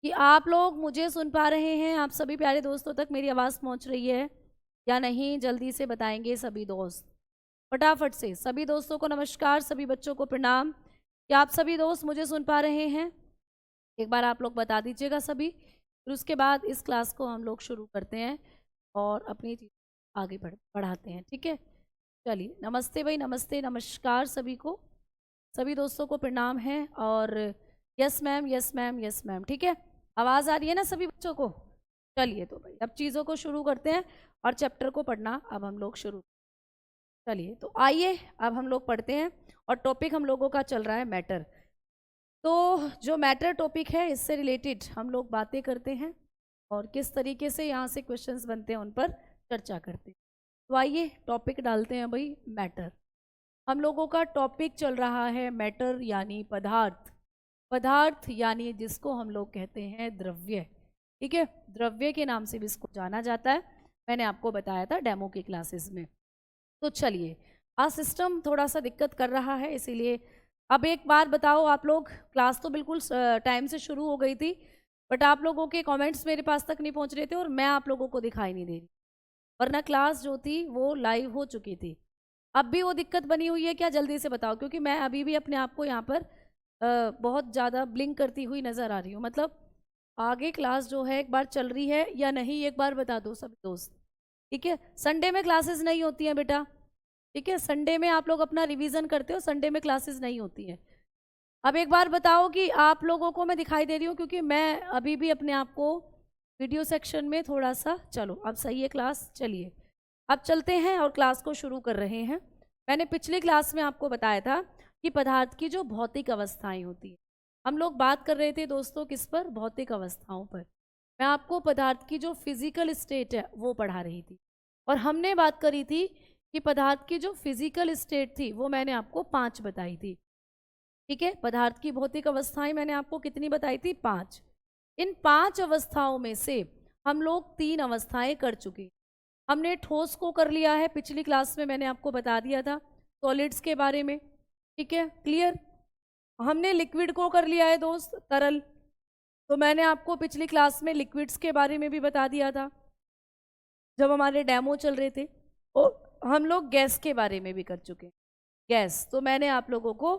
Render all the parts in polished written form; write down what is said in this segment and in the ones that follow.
कि आप लोग मुझे सुन पा रहे हैं, आप सभी प्यारे दोस्तों तक मेरी आवाज़ पहुंच रही है या नहीं, जल्दी से बताएंगे सभी दोस्त। फटाफट से सभी दोस्तों को नमस्कार, सभी बच्चों को प्रणाम। क्या आप सभी दोस्त मुझे सुन पा रहे हैं? एक बार आप लोग बता दीजिएगा सभी, फिर उसके बाद इस क्लास को हम लोग शुरू करते हैं और अपनी चीज़ आगे बढ़ाते हैं। ठीक है, चलिए नमस्ते भाई, नमस्ते, नमस्कार सभी को, सभी दोस्तों को प्रणाम है। और yes ma'am, yes ma'am, yes ma'am, ठीक है, आवाज़ आ रही है ना सभी बच्चों को? चलिए तो भाई अब चीज़ों को शुरू करते हैं और चैप्टर को पढ़ना अब हम लोग शुरू। चलिए तो आइए अब हम लोग पढ़ते हैं और टॉपिक हम लोगों का चल रहा है मैटर। तो जो मैटर टॉपिक है इससे रिलेटेड हम लोग बातें करते हैं और किस तरीके से यहाँ से क्वेश्चंस बनते हैं उन पर चर्चा करते हैं। तो आइए टॉपिक डालते हैं भाई, मैटर। हम लोगों का टॉपिक चल रहा है मैटर यानी पदार्थ। पदार्थ यानी जिसको हम लोग कहते हैं द्रव्य। ठीक है, द्रव्य के नाम से भी इसको जाना जाता है, मैंने आपको बताया था डेमो की क्लासेस में। तो चलिए, आज सिस्टम थोड़ा सा दिक्कत कर रहा है, इसीलिए अब एक बार बताओ आप लोग, क्लास तो बिल्कुल टाइम से शुरू हो गई थी, बट आप लोगों के कमेंट्स मेरे पास तक नहीं पहुंच रहे थे और मैं आप लोगों को दिखाई नहीं दे रही, वरना क्लास जो थी वो लाइव हो चुकी थी। अब भी वो दिक्कत बनी हुई है क्या? जल्दी से बताओ, क्योंकि मैं अभी भी अपने आप को यहाँ पर बहुत ज़्यादा ब्लिंक करती हुई नज़र आ रही हूँ। मतलब आगे क्लास जो है एक बार चल रही है या नहीं, एक बार बता दो सभी दोस्त। ठीक है, संडे में क्लासेस नहीं होती हैं बेटा। ठीक है, संडे में आप लोग अपना रिवीजन करते हो, संडे में क्लासेस नहीं होती हैं। अब एक बार बताओ कि आप लोगों को मैं दिखाई दे रही हूँ, क्योंकि मैं अभी भी अपने आप को वीडियो सेक्शन में थोड़ा सा, चलो अब सही है क्लास। चलिए अब चलते हैं और क्लास को शुरू कर रहे हैं। मैंने पिछली क्लास में आपको बताया था कि पदार्थ की जो भौतिक अवस्थाएं होती हैं, हम लोग बात कर रहे थे दोस्तों किस पर? भौतिक अवस्थाओं पर। मैं आपको पदार्थ की जो फिजिकल स्टेट है वो पढ़ा रही थी और हमने बात करी थी कि पदार्थ की जो फिजिकल स्टेट थी वो मैंने आपको 5 बताई थी। ठीक है, पदार्थ की भौतिक अवस्थाएं मैंने आपको कितनी बताई थी? 5। इन 5 अवस्थाओं में से हम लोग 3 अवस्थाएं कर चुके। हमने ठोस को कर लिया है, पिछली क्लास में मैंने आपको बता दिया था सॉलिड्स के बारे में। ठीक है, क्लियर। हमने लिक्विड को कर लिया है दोस्त, तरल, तो मैंने आपको पिछली क्लास में लिक्विड्स के बारे में भी बता दिया था जब हमारे डेमो चल रहे थे। और हम लोग गैस के बारे में भी कर चुके हैं, गैस, तो मैंने आप लोगों को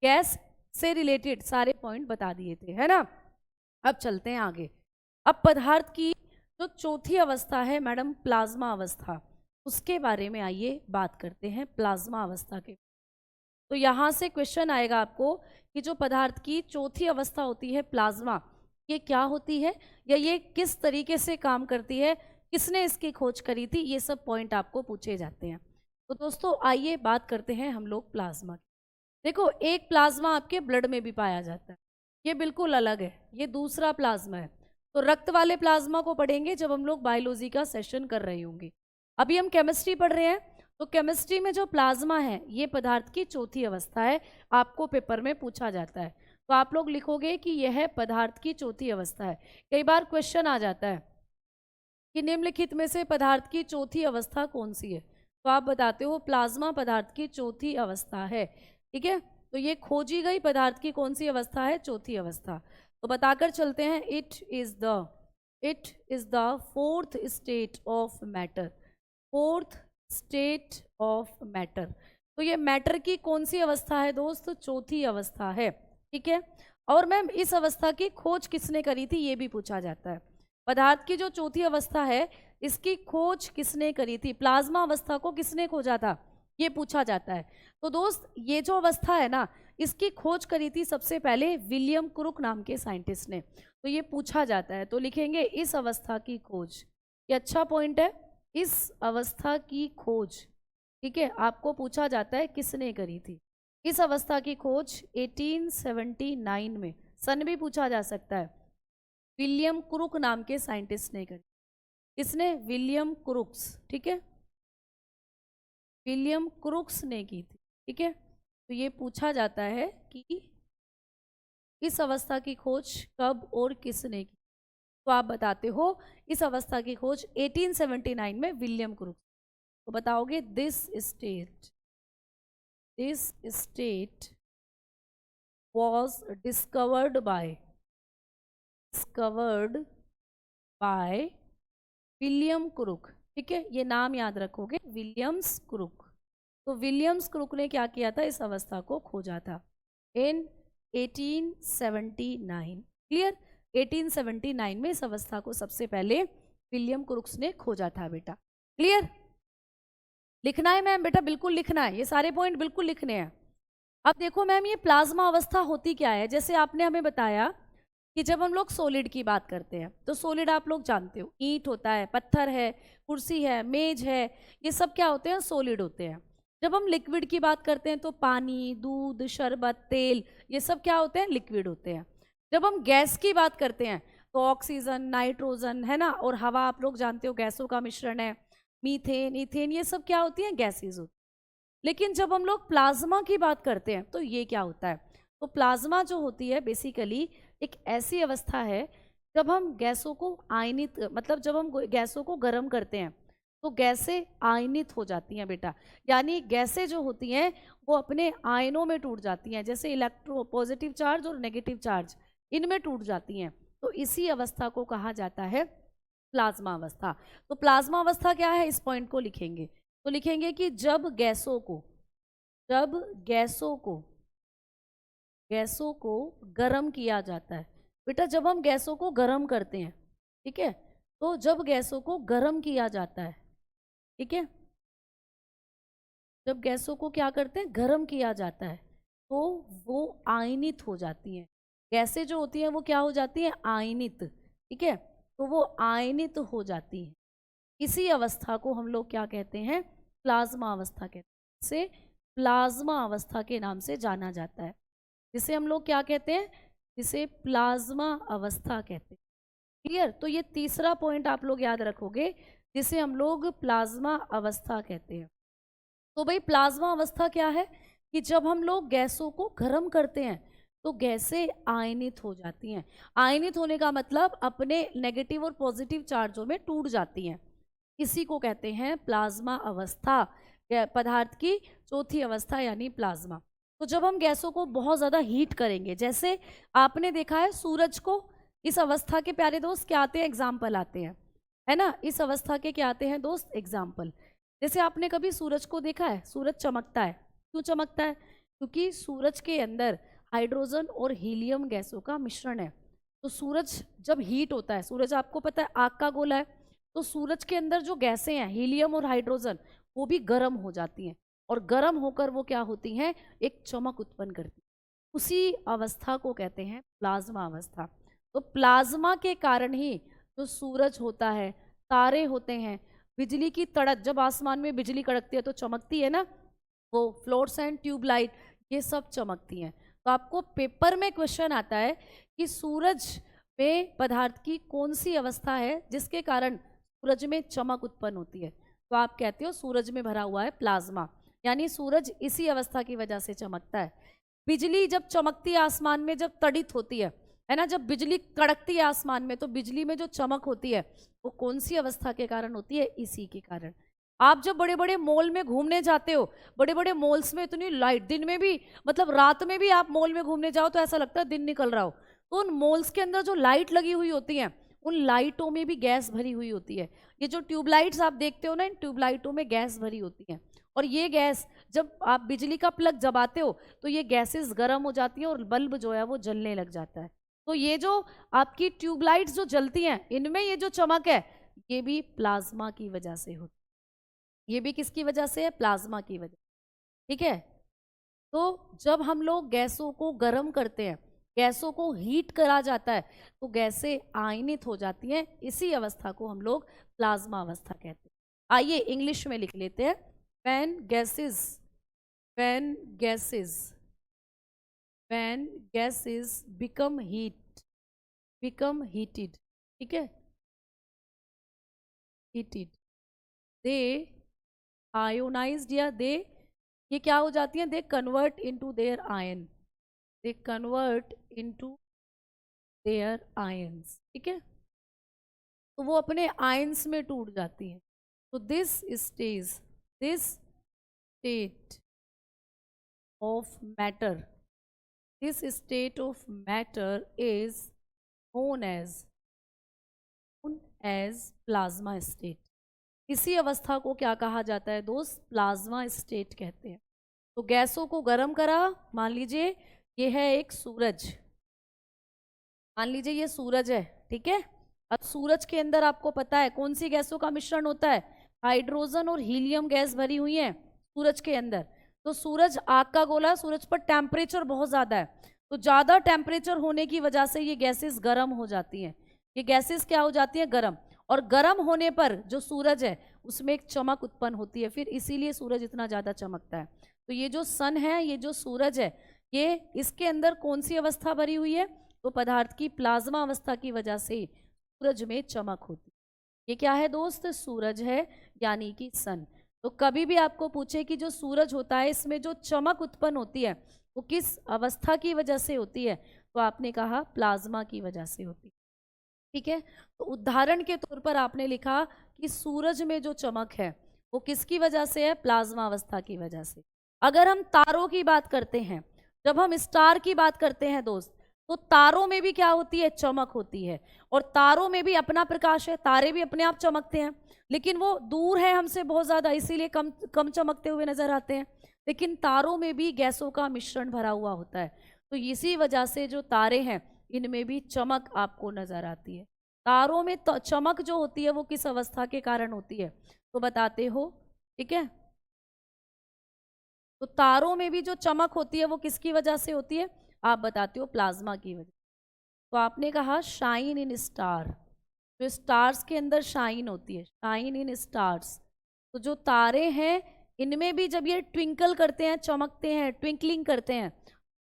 गैस से रिलेटेड सारे पॉइंट बता दिए थे, है ना। अब चलते हैं आगे। अब पदार्थ की जो चौथी अवस्था है मैडम, प्लाज्मा अवस्था, उसके बारे में आइए बात करते हैं, प्लाज्मा अवस्था के। तो यहाँ से क्वेश्चन आएगा आपको कि जो पदार्थ की चौथी अवस्था होती है प्लाज्मा, ये क्या होती है या ये किस तरीके से काम करती है, किसने इसकी खोज करी थी, ये सब पॉइंट आपको पूछे जाते हैं। तो दोस्तों आइए बात करते हैं हम लोग प्लाज्मा की। देखो, एक प्लाज्मा आपके ब्लड में भी पाया जाता है, ये बिल्कुल अलग है, ये दूसरा प्लाज्मा है। तो रक्त वाले प्लाज्मा को पढ़ेंगे जब हम लोग बायोलॉजी का सेशन कर रहे होंगे। अभी हम केमिस्ट्री पढ़ रहे हैं, तो केमिस्ट्री में जो प्लाज्मा है ये पदार्थ की चौथी अवस्था है, आपको पेपर में पूछा जाता है। तो आप लोग लिखोगे कि यह पदार्थ की चौथी अवस्था है। कई बार क्वेश्चन आ जाता है कि निम्नलिखित में से पदार्थ की चौथी अवस्था कौन सी है, तो आप बताते हो प्लाज्मा पदार्थ की चौथी अवस्था है। ठीक है, तो ये खोजी गई पदार्थ की कौन सी अवस्था है? चौथी अवस्था। तो बताकर चलते हैं, it is the fourth state of matter. Fourth state of matter, तो ये मैटर की कौन सी अवस्था है दोस्त? चौथी अवस्था है। ठीक है, और मैम इस अवस्था की खोज किसने करी थी, ये भी पूछा जाता है। पदार्थ की जो चौथी अवस्था है इसकी खोज किसने करी थी, प्लाज्मा अवस्था को किसने खोजा था, ये पूछा जाता है। तो दोस्त ये जो अवस्था है ना, इसकी खोज करी थी सबसे पहले विलियम क्रुक नाम के साइंटिस्ट ने। तो ये पूछा जाता है, तो लिखेंगे इस अवस्था की खोज। ये अच्छा पॉइंट है, इस अवस्था की खोज। ठीक है, आपको पूछा जाता है किसने करी थी इस अवस्था की खोज? 1879 में, सन भी पूछा जा सकता है। विलियम क्रुक नाम के साइंटिस्ट ने करी। किसने? William crooks. ठीक है, विलियम क्रुक्स ने की थी। ठीक है, तो ये पूछा जाता है कि इस अवस्था की खोज कब और किसने की, तो आप बताते हो इस अवस्था की खोज 1879 में विलियम क्रुक्स। तो बताओगे this state was discovered by discovered by William Crook. ठीक है, ये नाम याद रखोगे, विलियम्स क्रुक। तो विलियम्स क्रुक ने क्या किया था, इस अवस्था को खोजा था इन 1879। क्लियर, 1879 में इस अवस्था को सबसे पहले विलियम क्रुक्स ने खोजा था बेटा। क्लियर, लिखना है मैम बेटा, बिल्कुल लिखना है, ये सारे पॉइंट बिल्कुल लिखने हैं। अब देखो मैम, ये प्लाज्मा अवस्था होती क्या है, जैसे आपने हमें बताया कि जब हम लोग सॉलिड की बात करते हैं तो सॉलिड आप लोग जानते हो, ईंट होता है, पत्थर है, कुर्सी है, मेज है, ये सब क्या होते हैं, सॉलिड होते हैं। जब हम लिक्विड की बात करते हैं तो पानी, दूध, शरबत, तेल, ये सब क्या होते हैं, लिक्विड होते हैं। जब हम गैस की बात करते हैं तो ऑक्सीजन, नाइट्रोजन, है ना, और हवा आप लोग जानते हो गैसों का मिश्रण है, मीथेन, इथेन, ये सब क्या होती हैं, गैसेज होती हैं। लेकिन जब हम लोग प्लाज्मा की बात करते हैं तो ये क्या होता है, तो प्लाज्मा जो होती है बेसिकली एक ऐसी अवस्था है जब हम गैसों को आयनित, मतलब जब हम गैसों को गर्म करते हैं तो गैसें आयनित हो जाती हैं बेटा। यानी गैसें जो होती हैं वो अपने आयनों में टूट जाती हैं, जैसे इलेक्ट्रो पॉजिटिव चार्ज और नेगेटिव चार्ज इनमें टूट जाती हैं। तो इसी अवस्था को कहा जाता है प्लाज्मा अवस्था। तो प्लाज्मा अवस्था क्या है, इस पॉइंट को लिखेंगे, तो लिखेंगे कि जब गैसों को गर्म किया जाता है। बेटा जब हम गैसों को गर्म करते हैं, ठीक है, तो जब गैसों को गर्म किया जाता है, ठीक है, जब गैसों को क्या करते हैं, गर्म किया जाता है, तो वो आयनित हो जाती हैं। गैसें जो होती हैं वो क्या हो जाती हैं, आयनित। ठीक है, तो वो आयनित हो जाती हैं। इसी अवस्था को हम लोग क्या कहते हैं, प्लाज्मा अवस्था कहते हैं। इसे प्लाज्मा अवस्था के नाम से जाना जाता है, जिसे हम लोग क्या कहते हैं, जिसे प्लाज्मा अवस्था कहते हैं। क्लियर, तो ये तीसरा पॉइंट आप लोग याद रखोगे, जिसे हम लोग प्लाज्मा अवस्था कहते हैं। तो भाई प्लाज्मा अवस्था क्या है कि जब हम लोग गैसों को गर्म करते हैं तो गैसें आयनित हो जाती हैं। आयनित होने का मतलब अपने नेगेटिव और पॉजिटिव चार्जों में टूट जाती हैं। इसी को कहते हैं प्लाज्मा अवस्था, पदार्थ की चौथी अवस्था यानी प्लाज्मा। तो जब हम गैसों को बहुत ज़्यादा हीट करेंगे, जैसे आपने देखा है सूरज को, इस अवस्था के प्यारे दोस्त क्या आते हैं, एग्जाम्पल आते हैं, है ना, इस अवस्था के क्या आते हैं दोस्त, एग्जाम्पल। जैसे आपने कभी सूरज को देखा है, सूरज चमकता है, क्यों चमकता है, क्योंकि सूरज के अंदर हाइड्रोजन और हीलियम गैसों का मिश्रण है। तो सूरज जब हीट होता है, सूरज आपको पता है आग का गोला है, तो सूरज के अंदर जो गैसें हैं हीलियम और हाइड्रोजन वो भी गर्म हो जाती हैं, और गर्म होकर वो क्या होती हैं, एक चमक उत्पन्न करती हैं। उसी अवस्था को कहते हैं प्लाज्मा अवस्था। तो प्लाज्मा के कारण ही जो सूरज होता है, तारे होते हैं, बिजली की तड़क, जब आसमान में बिजली कड़कती है तो चमकती है ना, वो फ्लोरेसेंट ट्यूबलाइट, ये सब चमकती हैं। तो आपको पेपर में क्वेश्चन आता है कि सूरज में पदार्थ की कौन सी अवस्था है जिसके कारण सूरज में चमक उत्पन्न होती है, तो आप कहते हो सूरज में भरा हुआ है प्लाज्मा, यानी सूरज इसी अवस्था की वजह से चमकता है। बिजली जब चमकती है आसमान में, जब तड़ित होती है ना, जब बिजली कड़कती है आसमान में, तो बिजली में जो चमक होती है वो कौन सी अवस्था के कारण होती है, इसी के कारण। आप जब बड़े बड़े मॉल में घूमने जाते हो, बड़े बड़े मॉल्स में इतनी लाइट, दिन में भी, मतलब रात में भी आप मॉल में घूमने जाओ तो ऐसा लगता है दिन निकल रहा हो। तो उन मॉल्स के अंदर जो लाइट लगी हुई होती हैं, उन लाइटों में भी गैस भरी हुई होती है। ये जो ट्यूबलाइट्स आप देखते हो ना, इन ट्यूबलाइटों में गैस भरी होती है, और ये गैस जब आप बिजली का प्लग जबाते हो तो ये गैसेस गर्म हो जाती है और बल्ब जो है वो जलने लग जाता है। तो ये जो आपकी ट्यूबलाइट्स जो जलती हैं, इनमें ये जो चमक है ये भी प्लाज्मा की वजह से होती है। ये भी किसकी वजह से है, प्लाज्मा की वजह। ठीक है, तो जब हम लोग गैसों को गर्म करते हैं, गैसों को हीट करा जाता है, तो गैसें आयनित हो जाती हैं। इसी अवस्था को हम लोग प्लाज्मा अवस्था कहते हैं। आइए इंग्लिश में लिख लेते हैं, when gases when gases when gases become heated, ठीक है, heated, they ionized, या they, ये क्या हो जाती हैं, they convert into their ion, they convert into their ions, ठीक है, तो वो अपने आयंस में टूट जाती हैं। तो this state of matter, this state of matter is known as plasma state. इसी अवस्था को क्या कहा जाता है दोस्त? प्लाज्मा स्टेट कहते हैं। तो गैसों को गर्म करा, मान लीजिए ये है एक सूरज, मान लीजिए ये सूरज है, ठीक है। अब सूरज के अंदर आपको पता है कौन सी गैसों का मिश्रण होता है? हाइड्रोजन और हीलियम गैस भरी हुई है सूरज के अंदर। तो सूरज आग का गोला है, सूरज पर टेम्परेचर बहुत ज्यादा है, तो ज्यादा टेम्परेचर होने की वजह से ये गैसेस गर्म हो जाती हैं। ये गैसेस क्या हो जाती है? गर्म। और गर्म होने पर जो सूरज है उसमें एक चमक उत्पन्न होती है, फिर इसीलिए सूरज इतना ज्यादा चमकता है। तो ये जो सन है, ये जो सूरज है, ये इसके अंदर कौन सी अवस्था भरी हुई है? तो पदार्थ की प्लाज्मा अवस्था की वजह से सूरज में चमक होती है। ये क्या है दोस्त? सूरज है, यानी कि सन। तो कभी भी आपको पूछे कि जो सूरज होता है इसमें जो चमक उत्पन्न होती है वो किस अवस्था की वजह से होती है? तो आपने कहा प्लाज्मा की वजह से होती है, ठीक है। तो उदाहरण के तौर पर आपने लिखा कि सूरज में जो चमक है वो किसकी वजह से है? प्लाज्मा अवस्था की वजह से। अगर हम तारों की बात करते हैं, जब हम स्टार की बात करते हैं दोस्त, तो तारों में भी क्या होती है? चमक होती है। और तारों में भी अपना प्रकाश है, तारे भी अपने आप चमकते हैं, लेकिन वो दूर है हमसे बहुत ज्यादा, इसीलिए कम कम चमकते हुए नजर आते हैं। लेकिन तारों में भी गैसों का मिश्रण भरा हुआ होता है, तो इसी वजह से जो तारे हैं इनमें भी चमक आपको नजर आती है। तारों में तो चमक जो होती है वो किस अवस्था के कारण होती है? तो बताते हो, ठीक है। तो तारों में भी जो चमक होती है वो किसकी वजह से होती है? आप बताते हो प्लाज्मा की वजह। तो आपने कहा शाइन इन स्टार, जो स्टार्स के अंदर शाइन होती है, शाइन इन स्टार्स। तो जो तारे हैं इनमें भी जब ये ट्विंकल करते हैं, चमकते हैं, ट्विंकलिंग करते हैं,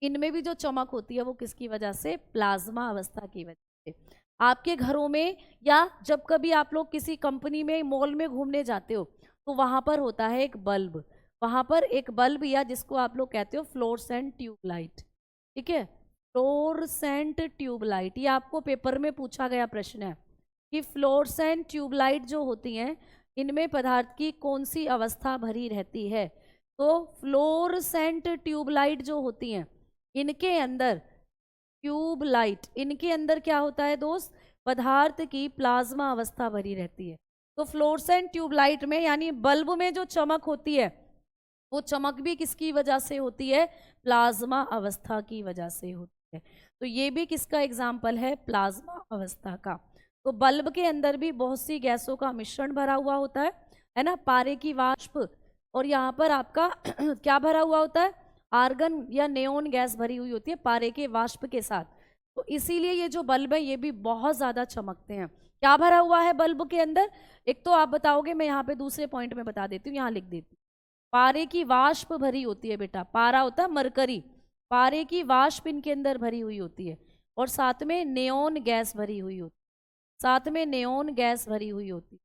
इनमें भी जो चमक होती है वो किसकी वजह से? प्लाज्मा अवस्था की वजह से। आपके घरों में या जब कभी आप लोग किसी कंपनी में, मॉल में घूमने जाते हो तो वहां पर होता है एक बल्ब, वहां पर एक बल्ब या जिसको आप लोग कहते हो फ्लोरेसेंट ट्यूबलाइट, ठीक है। फ्लोरेसेंट ट्यूबलाइट, ये आपको पेपर में पूछा गया प्रश्न है कि फ्लोरेसेंट ट्यूबलाइट जो होती हैं इनमें पदार्थ की कौन सी अवस्था भरी रहती है? तो फ्लोरेसेंट ट्यूबलाइट जो होती हैं इनके अंदर, ट्यूबलाइट, इनके अंदर क्या होता है दोस्त? पदार्थ की प्लाज्मा अवस्था भरी रहती है। तो फ्लोरेसेंट ट्यूबलाइट में यानी बल्ब में जो चमक होती है वो चमक भी किसकी वजह से होती है? प्लाज्मा अवस्था की वजह से होती है। तो ये भी किसका एग्जाम्पल है? प्लाज्मा अवस्था का। तो बल्ब के अंदर भी बहुत सी गैसों का मिश्रण भरा हुआ होता है ना, पारे की वाष्प, और यहाँ पर आपका क्या भरा हुआ होता है? आर्गन या नेओन गैस भरी हुई होती है पारे के वाष्प के साथ। तो इसीलिए ये जो बल्ब है ये भी बहुत ज्यादा चमकते हैं। क्या भरा हुआ है बल्ब के अंदर? एक तो आप बताओगे, मैं यहाँ पे दूसरे पॉइंट में बता देती हूँ, यहाँ लिख देती हूँ। पारे की वाष्प भरी होती है बेटा, पारा होता है मरकरी, पारे की वाष्प इनके अंदर भरी हुई होती है, और साथ में नेओन गैस भरी हुई होती है, साथ में नेओन गैस भरी हुई होती है।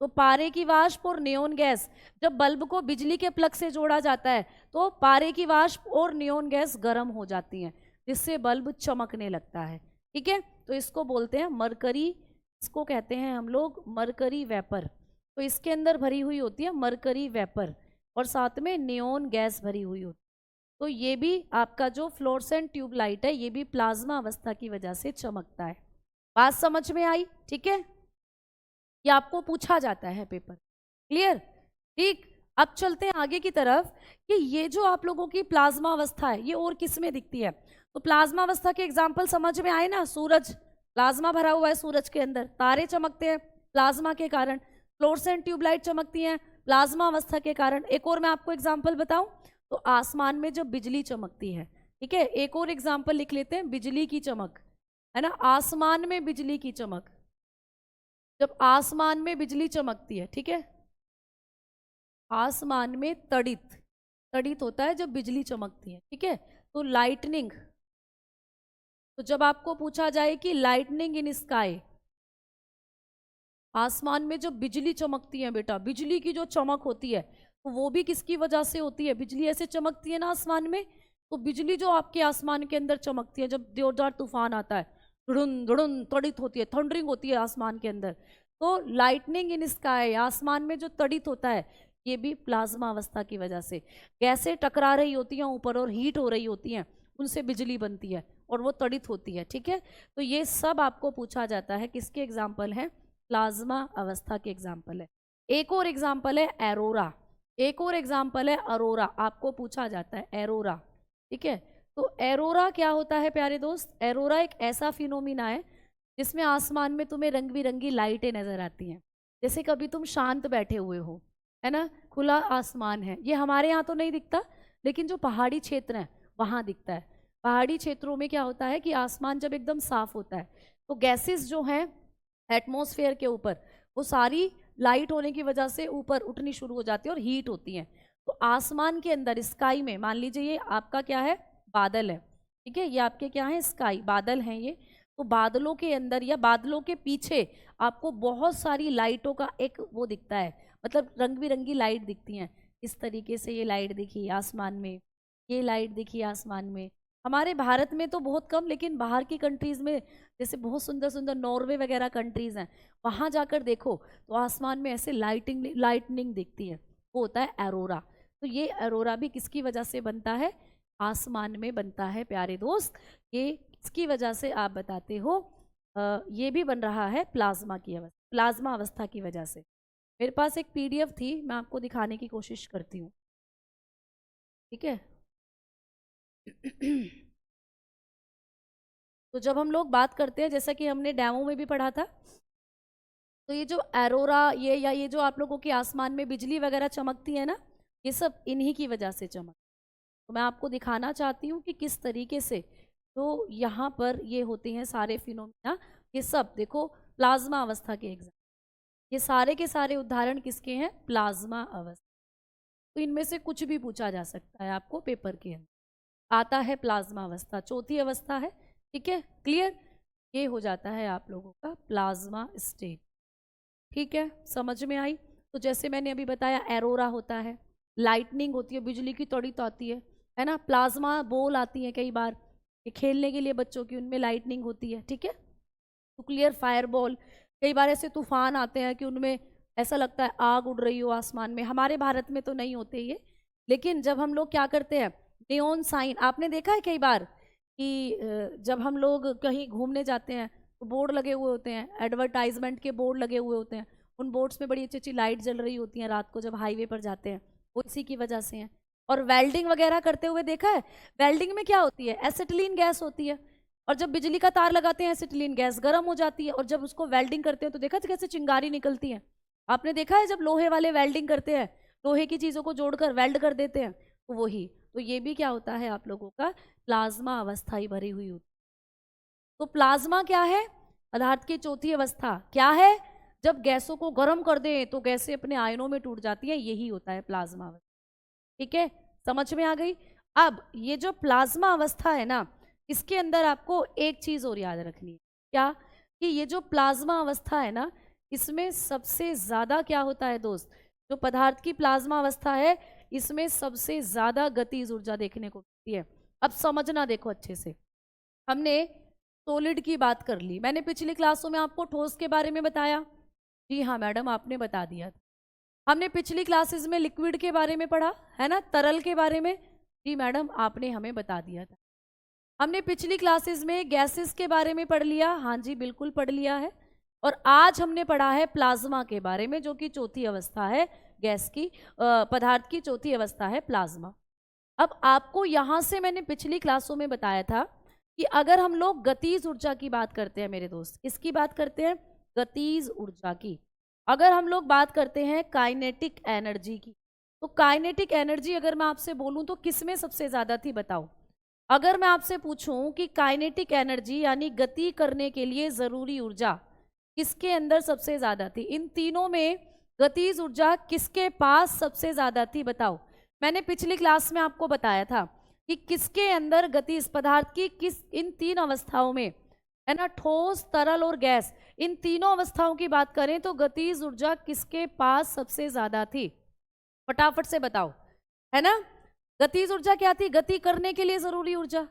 तो पारे की वाष्प और नेओन गैस, जब बल्ब को बिजली के प्लग से जोड़ा जाता है तो पारे की वाष्प और नेओन गैस गर्म हो जाती हैं, जिससे बल्ब चमकने लगता है, ठीक है। तो इसको बोलते हैं मरकरी, इसको कहते हैं हम लोग मरकरी वेपर। तो इसके अंदर भरी हुई होती है मरकरी वेपर, और साथ में नियोन गैस भरी हुई होती है। तो ये भी आपका जो फ्लोरेसेंट ट्यूबलाइट है ये भी प्लाज्मा अवस्था की वजह से चमकता है। बात समझ में आई? ठीक है, ये आपको पूछा जाता है पेपर, क्लियर? ठीक, अब चलते हैं आगे की तरफ कि ये जो आप लोगों की प्लाज्मा अवस्था है ये और किस में दिखती है। तो प्लाज्मा अवस्था के एग्जाम्पल समझ में आए ना, सूरज, प्लाज्मा भरा हुआ है सूरज के अंदर, तारे चमकते हैं प्लाज्मा के कारण, फ्लोरेसेंट ट्यूबलाइट चमकती हैं प्लाज्मा अवस्था के कारण। एक और मैं आपको एग्जाम्पल बताऊं तो आसमान में जब बिजली चमकती है, ठीक है, एक और एग्जाम्पल लिख लेते हैं, बिजली की चमक, है ना, आसमान में बिजली की चमक, जब आसमान में बिजली चमकती है, ठीक है, आसमान में तड़ित, तड़ित होता है जब बिजली चमकती है, ठीक है। तो लाइटनिंग, तो जब आपको पूछा जाए कि लाइटनिंग इन स्काई, आसमान में जब बिजली चमकती है बेटा, बिजली की जो चमक होती है तो वो भी किसकी वजह से होती है? बिजली ऐसे चमकती है ना आसमान में, तो बिजली जो आपके आसमान के अंदर चमकती है, जब जोरदार तूफान आता है, धुड़ुन धुड़ुन तड़ित होती है, थंडरिंग होती है आसमान के अंदर, तो लाइटनिंग इन स्काई, आसमान में जो तड़ित होता है ये भी प्लाज्मा अवस्था की वजह से, गैसें टकरा रही होती हैं ऊपर और हीट हो रही होती हैं, उनसे बिजली बनती है और वो तड़ित होती है, ठीक है। तो ये सब आपको पूछा जाता है, किसके एग्जाम्पल हैं, प्लाज्मा अवस्था के एग्जाम्पल है। एक और एग्जाम्पल है एरोरा, एक और एग्जाम्पल है अरोरा, आपको पूछा जाता है एरोरा, ठीक है। तो एरोरा क्या होता है प्यारे दोस्त, एरोरा एक ऐसा फिनोमिना है जिसमें आसमान में तुम्हें रंग बिरंगी लाइटें नजर आती हैं। जैसे कभी तुम शांत बैठे हुए हो, है ना, खुला आसमान है, ये हमारे यहाँ तो नहीं दिखता, लेकिन जो पहाड़ी क्षेत्र है वहाँ दिखता है। पहाड़ी क्षेत्रों में क्या होता है कि आसमान जब एकदम साफ होता है तो गैसेस जो हैं एटमॉस्फेयर के ऊपर, वो सारी लाइट होने की वजह से ऊपर उठनी शुरू हो जाती है और हीट होती हैं। तो आसमान के अंदर स्काई में, मान लीजिए ये आपका क्या है, बादल है, ठीक है, ये आपके क्या है, स्काई, बादल हैं ये। तो बादलों के अंदर या बादलों के पीछे आपको बहुत सारी लाइटों का एक वो दिखता है, मतलब रंग बिरंगी लाइट दिखती हैं। इस तरीके से ये लाइट दिखी आसमान में, ये लाइट दिखी आसमान में। हमारे भारत में तो बहुत कम, लेकिन बाहर की कंट्रीज में, जैसे बहुत सुंदर सुंदर नॉर्वे वगैरह कंट्रीज हैं, वहाँ जाकर देखो तो आसमान में ऐसे लाइटनिंग दिखती है, वो होता है एरोरा। तो ये एरोरा भी किसकी वजह से बनता है, आसमान में बनता है प्यारे दोस्त। ये किसकी वजह से आप बताते हो, ये भी बन रहा है प्लाज्मा की अवस्था, प्लाज्मा अवस्था की वजह से। मेरे पास एक पीडीएफ थी, मैं आपको दिखाने की कोशिश करती हूँ, ठीक है। तो जब हम लोग बात करते हैं, जैसा कि हमने डेमो में भी पढ़ा था, तो ये जो एरोरा, ये या ये जो आप लोगों के आसमान में बिजली वगैरह चमकती है ना, ये सब इन्हीं की वजह से चमक। तो मैं आपको दिखाना चाहती हूँ कि किस तरीके से, तो यहाँ पर ये होते हैं सारे फिनोमिना, ये सब देखो प्लाज्मा अवस्था के एग्जाम, ये सारे के सारे उदाहरण किसके हैं, प्लाज्मा अवस्था। तो इनमें से कुछ भी पूछा जा सकता है आपको पेपर के अंदर, आता है प्लाज्मा अवस्था, चौथी अवस्था है, ठीक है, क्लियर। ये हो जाता है आप लोगों का प्लाज्मा स्टेट, ठीक है, समझ में आई। तो जैसे मैंने अभी बताया एरोरा होता है, लाइटनिंग होती है, बिजली की तड़ित आती है ना, प्लाज्मा बॉल आती है कई बार, ये खेलने के लिए बच्चों की, उनमें लाइटनिंग होती है, ठीक है। न्यूक्लियर फायर बॉल, कई बार ऐसे तूफान आते हैं कि उनमें ऐसा लगता है आग उड़ रही हो आसमान में। हमारे भारत में तो नहीं होते ये, लेकिन जब हम लोग क्या करते हैं, नियॉन साइन, आपने देखा है कई बार कि जब हम लोग कहीं घूमने जाते हैं तो बोर्ड लगे हुए होते हैं, एडवर्टाइजमेंट के बोर्ड लगे हुए होते हैं, उन बोर्ड्स में बड़ी अच्छी अच्छी लाइट जल रही होती हैं रात को जब हाईवे पर जाते हैं, वो इसी की वजह से हैं। और वेल्डिंग वगैरह करते हुए देखा है, वेल्डिंग में क्या होती है, एसिटिलीन गैस होती है, और जब बिजली का तार लगाते हैं एसिटिलीन गैस गर्म हो जाती है, और जब उसको वेल्डिंग करते हैं तो देखा कैसे चिंगारी निकलती है। आपने देखा है जब लोहे वाले वेल्डिंग करते हैं, लोहे की चीज़ों को जोड़कर वेल्ड कर देते हैं, तो वही, तो ये भी क्या होता है आप लोगों का प्लाज्मा अवस्था ही भरी हुई होती। तो प्लाज्मा क्या है, पदार्थ की चौथी अवस्था क्या है, जब गैसों को गर्म कर दें तो गैसें अपने आयनों में टूट जाती हैं, यही होता है प्लाज्मा अवस्था, ठीक है, समझ में आ गई। अब ये जो प्लाज्मा अवस्था है ना, इसके अंदर आपको एक चीज और याद रखनी है, क्या, कि ये जो प्लाज्मा अवस्था है ना, इसमें सबसे ज्यादा क्या होता है दोस्त, जो पदार्थ की प्लाज्मा अवस्था है, इसमें सबसे ज्यादा गतिज ऊर्जा देखने को मिलती है। अब समझना देखो अच्छे से, हमने सॉलिड की बात कर ली, मैंने पिछली क्लासों में आपको ठोस के बारे में बताया, जी हाँ मैडम आपने बता दिया था। हमने पिछली क्लासेस में लिक्विड के बारे में पढ़ा है ना, तरल के बारे में, जी मैडम आपने हमें बता दिया था। हमने पिछली क्लासेस में गैसेस के बारे में पढ़ लिया, हाँ जी बिल्कुल पढ़ लिया है। और आज हमने पढ़ा है प्लाज्मा के बारे में, जो कि चौथी अवस्था है गैस की, पदार्थ की चौथी अवस्था है प्लाज्मा। अब आपको यहाँ से मैंने पिछली क्लासों में बताया था कि अगर हम लोग गतिज ऊर्जा की बात करते हैं मेरे दोस्त, किसकी बात करते हैं, गतिज ऊर्जा की। अगर हम लोग बात करते हैं काइनेटिक एनर्जी की, तो काइनेटिक एनर्जी अगर मैं आपसे बोलूं तो किसमें सबसे ज्यादा थी बताओ। अगर मैं आपसे पूछूं कि काइनेटिक एनर्जी यानी गति करने के लिए जरूरी ऊर्जा किसके अंदर सबसे ज्यादा थी, इन तीनों में गतिज ऊर्जा किसके पास सबसे ज्यादा थी बताओ। मैंने पिछली क्लास में आपको बताया था कि किसके अंदर गतिज पदार्थ की किस, इन तीन अवस्थाओं में, है ना, ठोस तरल और गैस, इन तीनों अवस्थाओं की बात करें तो गतिज ऊर्जा किसके पास सबसे ज्यादा थी, फटाफट से बताओ, है ना। गतिज ऊर्जा क्या थी, गति करने के लिए जरूरी ऊर्जा।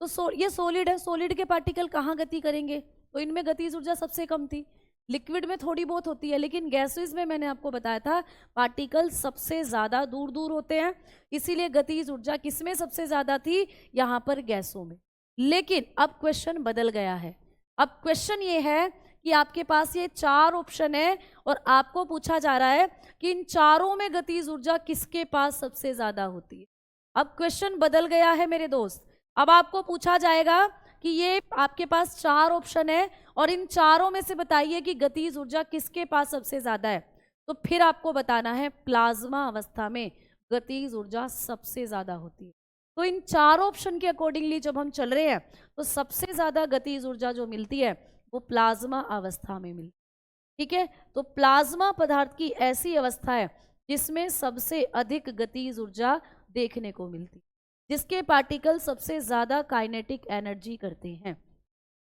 तो ये सॉलिड है, सॉलिड के पार्टिकल कहाँ गति करेंगे, तो इनमें गतिज ऊर्जा सबसे कम थी। लिक्विड में थोड़ी बहुत होती है, लेकिन गैसेस में मैंने आपको बताया था पार्टिकल सबसे ज़्यादा दूर दूर होते हैं, इसीलिए गतिज ऊर्जा किसमें सबसे ज़्यादा थी, यहाँ पर गैसों में। लेकिन अब क्वेश्चन बदल गया है। अब क्वेश्चन ये है कि आपके पास ये 4 ऑप्शन है और आपको पूछा जा रहा है कि इन चारों में गतिज ऊर्जा किसके पास सबसे ज़्यादा होती है। अब क्वेश्चन बदल गया है मेरे दोस्त। अब आपको पूछा जाएगा कि ये आपके पास 4 ऑप्शन है और इन चारों में से बताइए कि गतिज ऊर्जा किसके पास सबसे ज्यादा है। तो फिर आपको बताना है प्लाज्मा अवस्था में गतिज ऊर्जा सबसे ज्यादा होती है। तो इन 4 ऑप्शन के अकॉर्डिंगली जब हम चल रहे हैं तो सबसे ज्यादा गतिज ऊर्जा जो मिलती है वो प्लाज्मा अवस्था में मिलती है। ठीक है, तो प्लाज्मा पदार्थ की ऐसी अवस्था है जिसमें सबसे अधिक गतिज ऊर्जा देखने को मिलती है, जिसके पार्टिकल सबसे ज्यादा काइनेटिक एनर्जी करते हैं।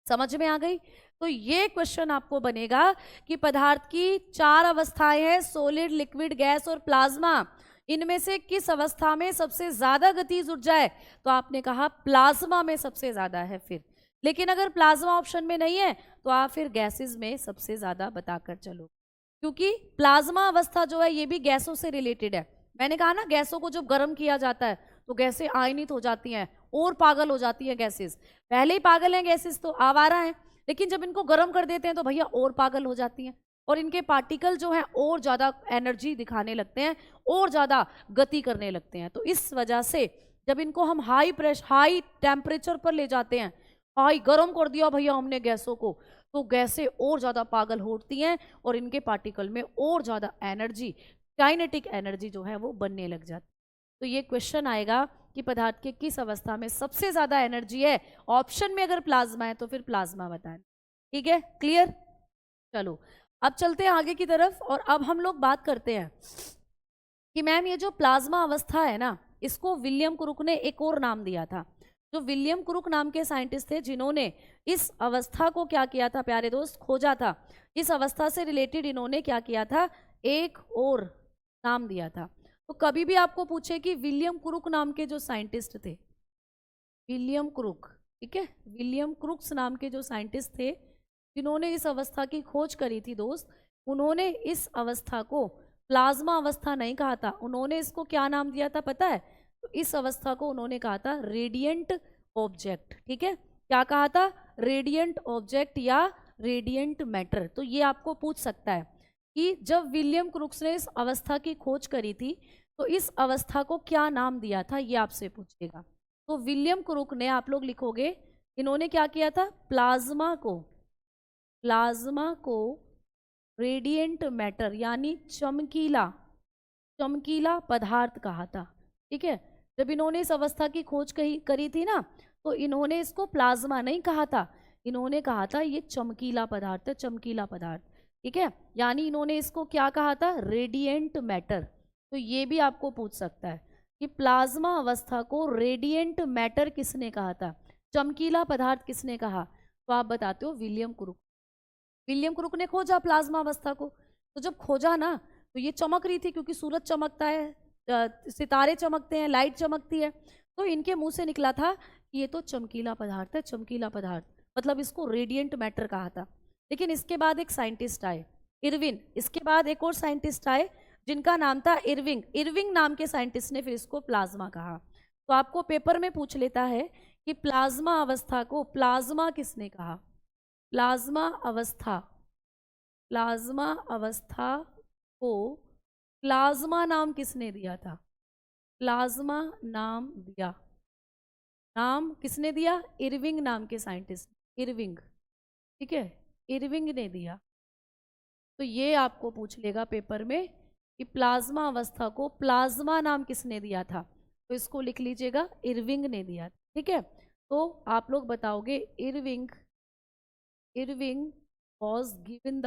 समझ में आ गई? तो ये क्वेश्चन आपको बनेगा कि पदार्थ की 4 अवस्थाएं हैं, सॉलिड, लिक्विड, गैस और प्लाज्मा, इनमें से किस अवस्था में सबसे ज्यादा गतिज ऊर्जा है? तो आपने कहा प्लाज्मा में सबसे ज्यादा है। फिर लेकिन अगर प्लाज्मा ऑप्शन में नहीं है तो आप फिर गैसेस में सबसे ज्यादा बताकर चलो, क्योंकि प्लाज्मा अवस्था जो है ये भी गैसों से रिलेटेड है। मैंने कहा ना, गैसों को जब गर्म किया जाता है तो गैसें आयनित हो जाती हैं और पागल हो जाती हैं गैसेस। पहले ही पागल हैं गैसेस तो आवारा हैं, लेकिन जब इनको गर्म कर देते हैं तो भैया और पागल हो जाती हैं और इनके पार्टिकल जो हैं और ज़्यादा एनर्जी दिखाने लगते हैं और ज़्यादा गति करने लगते हैं। तो इस वजह से जब इनको हम हाई टेम्परेचर पर ले जाते हैं, हाई गर्म कर दिया भैया हमने गैसों को, तो गैसें और ज़्यादा पागल होती हैं और इनके पार्टिकल में और ज़्यादा एनर्जी, काइनेटिक एनर्जी जो है वो बनने लग जाती है। तो ये क्वेश्चन आएगा कि पदार्थ के किस अवस्था में सबसे ज्यादा एनर्जी है। ऑप्शन में अगर प्लाज्मा है तो फिर प्लाज्मा बताएं। ठीक है, क्लियर? चलो अब चलते हैं आगे की तरफ और अब हम लोग बात करते हैं कि मैम ये जो प्लाज्मा अवस्था है ना, इसको विलियम क्रुक ने एक और नाम दिया था। जो विलियम क्रुक नाम के साइंटिस्ट थे जिन्होंने इस अवस्था को क्या किया था प्यारे दोस्त, खोजा था। इस अवस्था से रिलेटेड इन्होंने क्या किया था, एक और नाम दिया था। तो कभी भी आपको पूछे कि विलियम क्रुक नाम के जो साइंटिस्ट थे, विलियम क्रुक, ठीक है, विलियम क्रुक्स नाम के जो साइंटिस्ट थे जिन्होंने इस अवस्था की खोज करी थी दोस्त, उन्होंने इस अवस्था को प्लाज्मा अवस्था नहीं कहा था, उन्होंने इसको क्या नाम दिया था पता है? तो इस अवस्था को उन्होंने कहा था रेडियंट ऑब्जेक्ट। ठीक है, क्या कहा था? रेडियंट ऑब्जेक्ट या रेडियंट मैटर। तो ये आपको पूछ सकता है कि जब विलियम क्रुक्स ने इस अवस्था की खोज करी थी तो इस अवस्था को क्या नाम दिया था, ये आपसे पूछेगा। तो विलियम क्रुक ने, आप लोग लिखोगे, इन्होंने क्या किया था, प्लाज्मा को रेडियंट मैटर यानी चमकीला पदार्थ कहा था। ठीक है, जब इन्होंने इस अवस्था की खोज करी थी ना, तो इन्होंने इसको प्लाज्मा नहीं कहा था, इन्होंने कहा था ये चमकीला पदार्थ है, चमकीला पदार्थ। ठीक है, यानी इन्होंने इसको क्या कहा था, रेडियंट मैटर। तो ये भी आपको पूछ सकता है कि प्लाज्मा अवस्था को रेडियंट मैटर किसने कहा था, चमकीला पदार्थ किसने कहा? तो आप बताते हो विलियम क्रुक। विलियम क्रुक ने खोजा प्लाज्मा अवस्था को, तो जब खोजा ना तो ये चमक रही थी, क्योंकि सूरज चमकता है, सितारे चमकते हैं, लाइट चमकती है, तो इनके मुंह से निकला था कि ये तो चमकीला पदार्थ है, चमकीला पदार्थ, मतलब इसको रेडियंट मैटर कहा था। लेकिन इसके बाद एक साइंटिस्ट आए, इरविन, इसके बाद एक और साइंटिस्ट आए जिनका नाम था इरविंग नाम के साइंटिस्ट ने फिर इसको प्लाज्मा कहा। तो आपको पेपर में पूछ लेता है कि प्लाज्मा अवस्था को प्लाज्मा किसने कहा? प्लाज्मा अवस्था को प्लाज्मा नाम किसने दिया था? प्लाज्मा नाम किसने दिया? इरविंग नाम के साइंटिस्ट, इरविंग। ठीक है, इरविंग ने दिया। तो ये आपको पूछ लेगा पेपर में कि प्लाज्मा अवस्था को प्लाज्मा नाम किसने दिया था? तो इसको लिख लीजिएगा, इरविंग ने दिया। ठीक है, तो आप लोग बताओगे Irving was given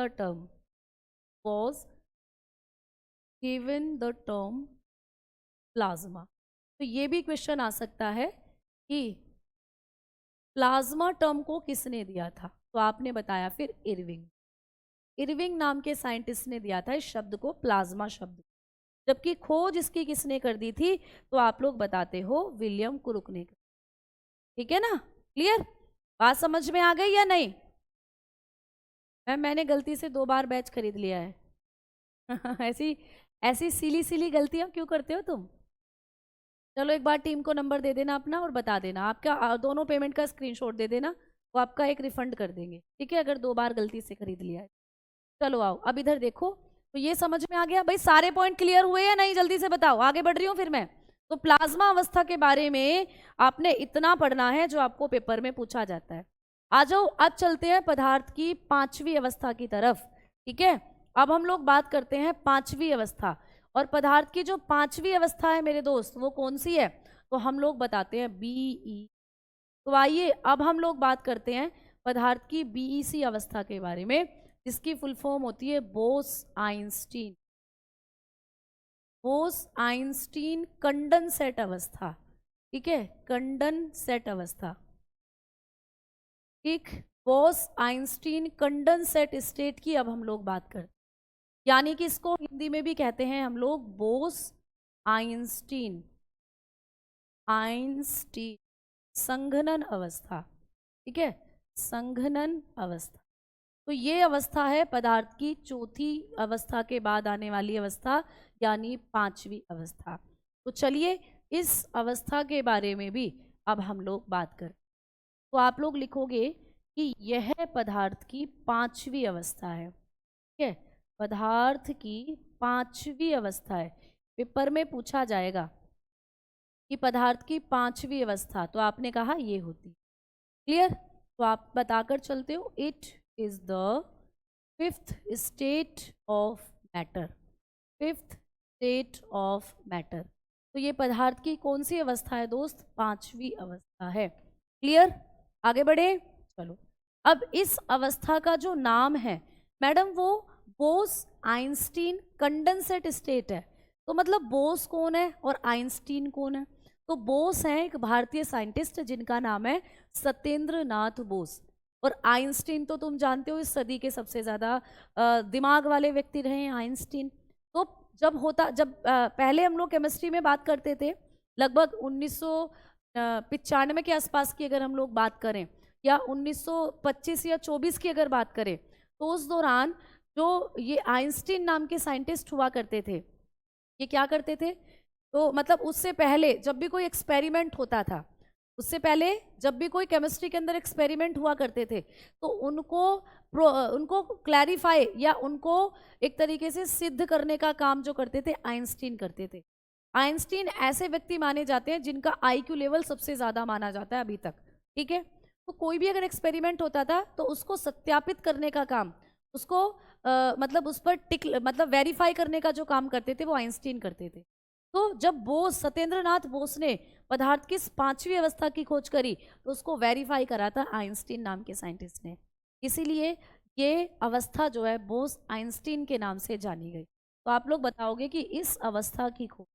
the term plasma. तो ये भी क्वेश्चन आ सकता है कि प्लाज्मा टर्म को किसने दिया था? तो आपने बताया फिर इरविंग नाम के साइंटिस्ट ने दिया था इस शब्द को, प्लाज्मा शब्द। जबकि खोज इसकी किसने कर दी थी? तो आप लोग बताते हो विलियम क्रुक ने। ठीक है ना, क्लियर? बात समझ में आ गई या नहीं? मैंने गलती से 2 बार बैच खरीद लिया है। ऐसी ऐसी सिली सिली गलतियां क्यों करते हो तुम? चलो एक बार टीम को नंबर दे देना अपना और बता देना, आपका दोनों पेमेंट का स्क्रीनशॉट दे देना, वो आपका एक रिफंड कर देंगे, ठीक है, अगर 2 बार गलती से खरीद लिया है। चलो आओ अब इधर देखो, तो ये समझ में आ गया भाई, सारे पॉइंट क्लियर हुए या नहीं? जल्दी से बताओ, आगे बढ़ रही हूँ फिर मैं। तो प्लाज्मा अवस्था के बारे में आपने इतना पढ़ना है जो आपको पेपर में पूछा जाता है। आ जाओ अब चलते हैं पदार्थ की 5वीं अवस्था की तरफ, ठीक है। अब हम लोग बात करते हैं 5वीं अवस्था, और पदार्थ की जो 5वीं अवस्था है मेरे दोस्त, वो कौन सी है? तो हम लोग बताते हैं बीई। तो आइए अब हम लोग बात करते हैं पदार्थ की बीईसी अवस्था के बारे में, जिसकी फुल फॉर्म होती है बोस-आइंस्टीन। बोस-आइंस्टीन कंडेंसेट अवस्था, ठीक है, कंडेंसेट अवस्था, ठीक। बोस-आइंस्टीन कंडेंसेट स्टेट की अब हम लोग बात करते हैं, यानी कि इसको हिंदी में भी कहते हैं हम लोग बोस-आइंस्टीन संघनन अवस्था, ठीक है, संघनन अवस्था। तो ये अवस्था है पदार्थ की चौथी अवस्था के बाद आने वाली अवस्था, यानी 5वीं अवस्था। तो चलिए इस अवस्था के बारे में भी अब हम लोग बात करें। तो आप लोग लिखोगे कि यह पदार्थ की 5वीं अवस्था है, ठीक है, पदार्थ की 5वीं अवस्था है। पेपर में पूछा जाएगा कि पदार्थ की 5वीं अवस्था, तो आपने कहा ये होती, क्लियर? तो आप बताकर चलते हो, it is the 5th state of matter, 5th state of matter. तो ये पदार्थ की कौन सी अवस्था है दोस्त? 5वीं अवस्था है, क्लियर? आगे बढ़े, चलो। अब इस अवस्था का जो नाम है मैडम, वो बोस-आइंस्टीन कंडेंसेट स्टेट है। तो मतलब बोस कौन है और आइंस्टीन कौन है? तो बोस हैं एक भारतीय साइंटिस्ट जिनका नाम है सत्येंद्र नाथ बोस, और आइंस्टीन तो तुम जानते हो इस सदी के सबसे ज्यादा दिमाग वाले व्यक्ति रहे हैं आइंस्टीन। तो जब पहले हम लोग केमिस्ट्री में बात करते थे, लगभग 1995 के आसपास की अगर हम लोग बात करें, या 1925 या 24 की अगर बात करें, तो उस दौरान जो ये आइंस्टीन नाम के साइंटिस्ट हुआ करते थे, ये क्या करते थे? तो मतलब उससे पहले जब भी कोई एक्सपेरिमेंट होता था, उससे पहले जब भी कोई केमिस्ट्री के अंदर एक्सपेरिमेंट हुआ करते थे, तो उनको क्लैरिफाई या उनको एक तरीके से सिद्ध करने का काम जो करते थे आइंस्टीन करते थे। आइंस्टीन ऐसे व्यक्ति माने जाते हैं जिनका आईक्यू लेवल सबसे ज्यादा माना जाता है अभी तक, ठीक है। तो कोई भी अगर एक्सपेरिमेंट होता था तो उसको सत्यापित करने का काम, उसको मतलब उस पर मतलब वेरीफाई करने का जो काम करते थे वो आइंस्टीन करते थे। तो जब सत्येंद्र नाथ बोस ने पदार्थ की 5वीं अवस्था की खोज करी, तो उसको वेरीफाई करा था आइंस्टीन नाम के साइंटिस्ट ने, इसीलिए ये अवस्था जो है बोस आइंस्टीन के नाम से जानी गई। तो आप लोग बताओगे कि इस अवस्था की खोज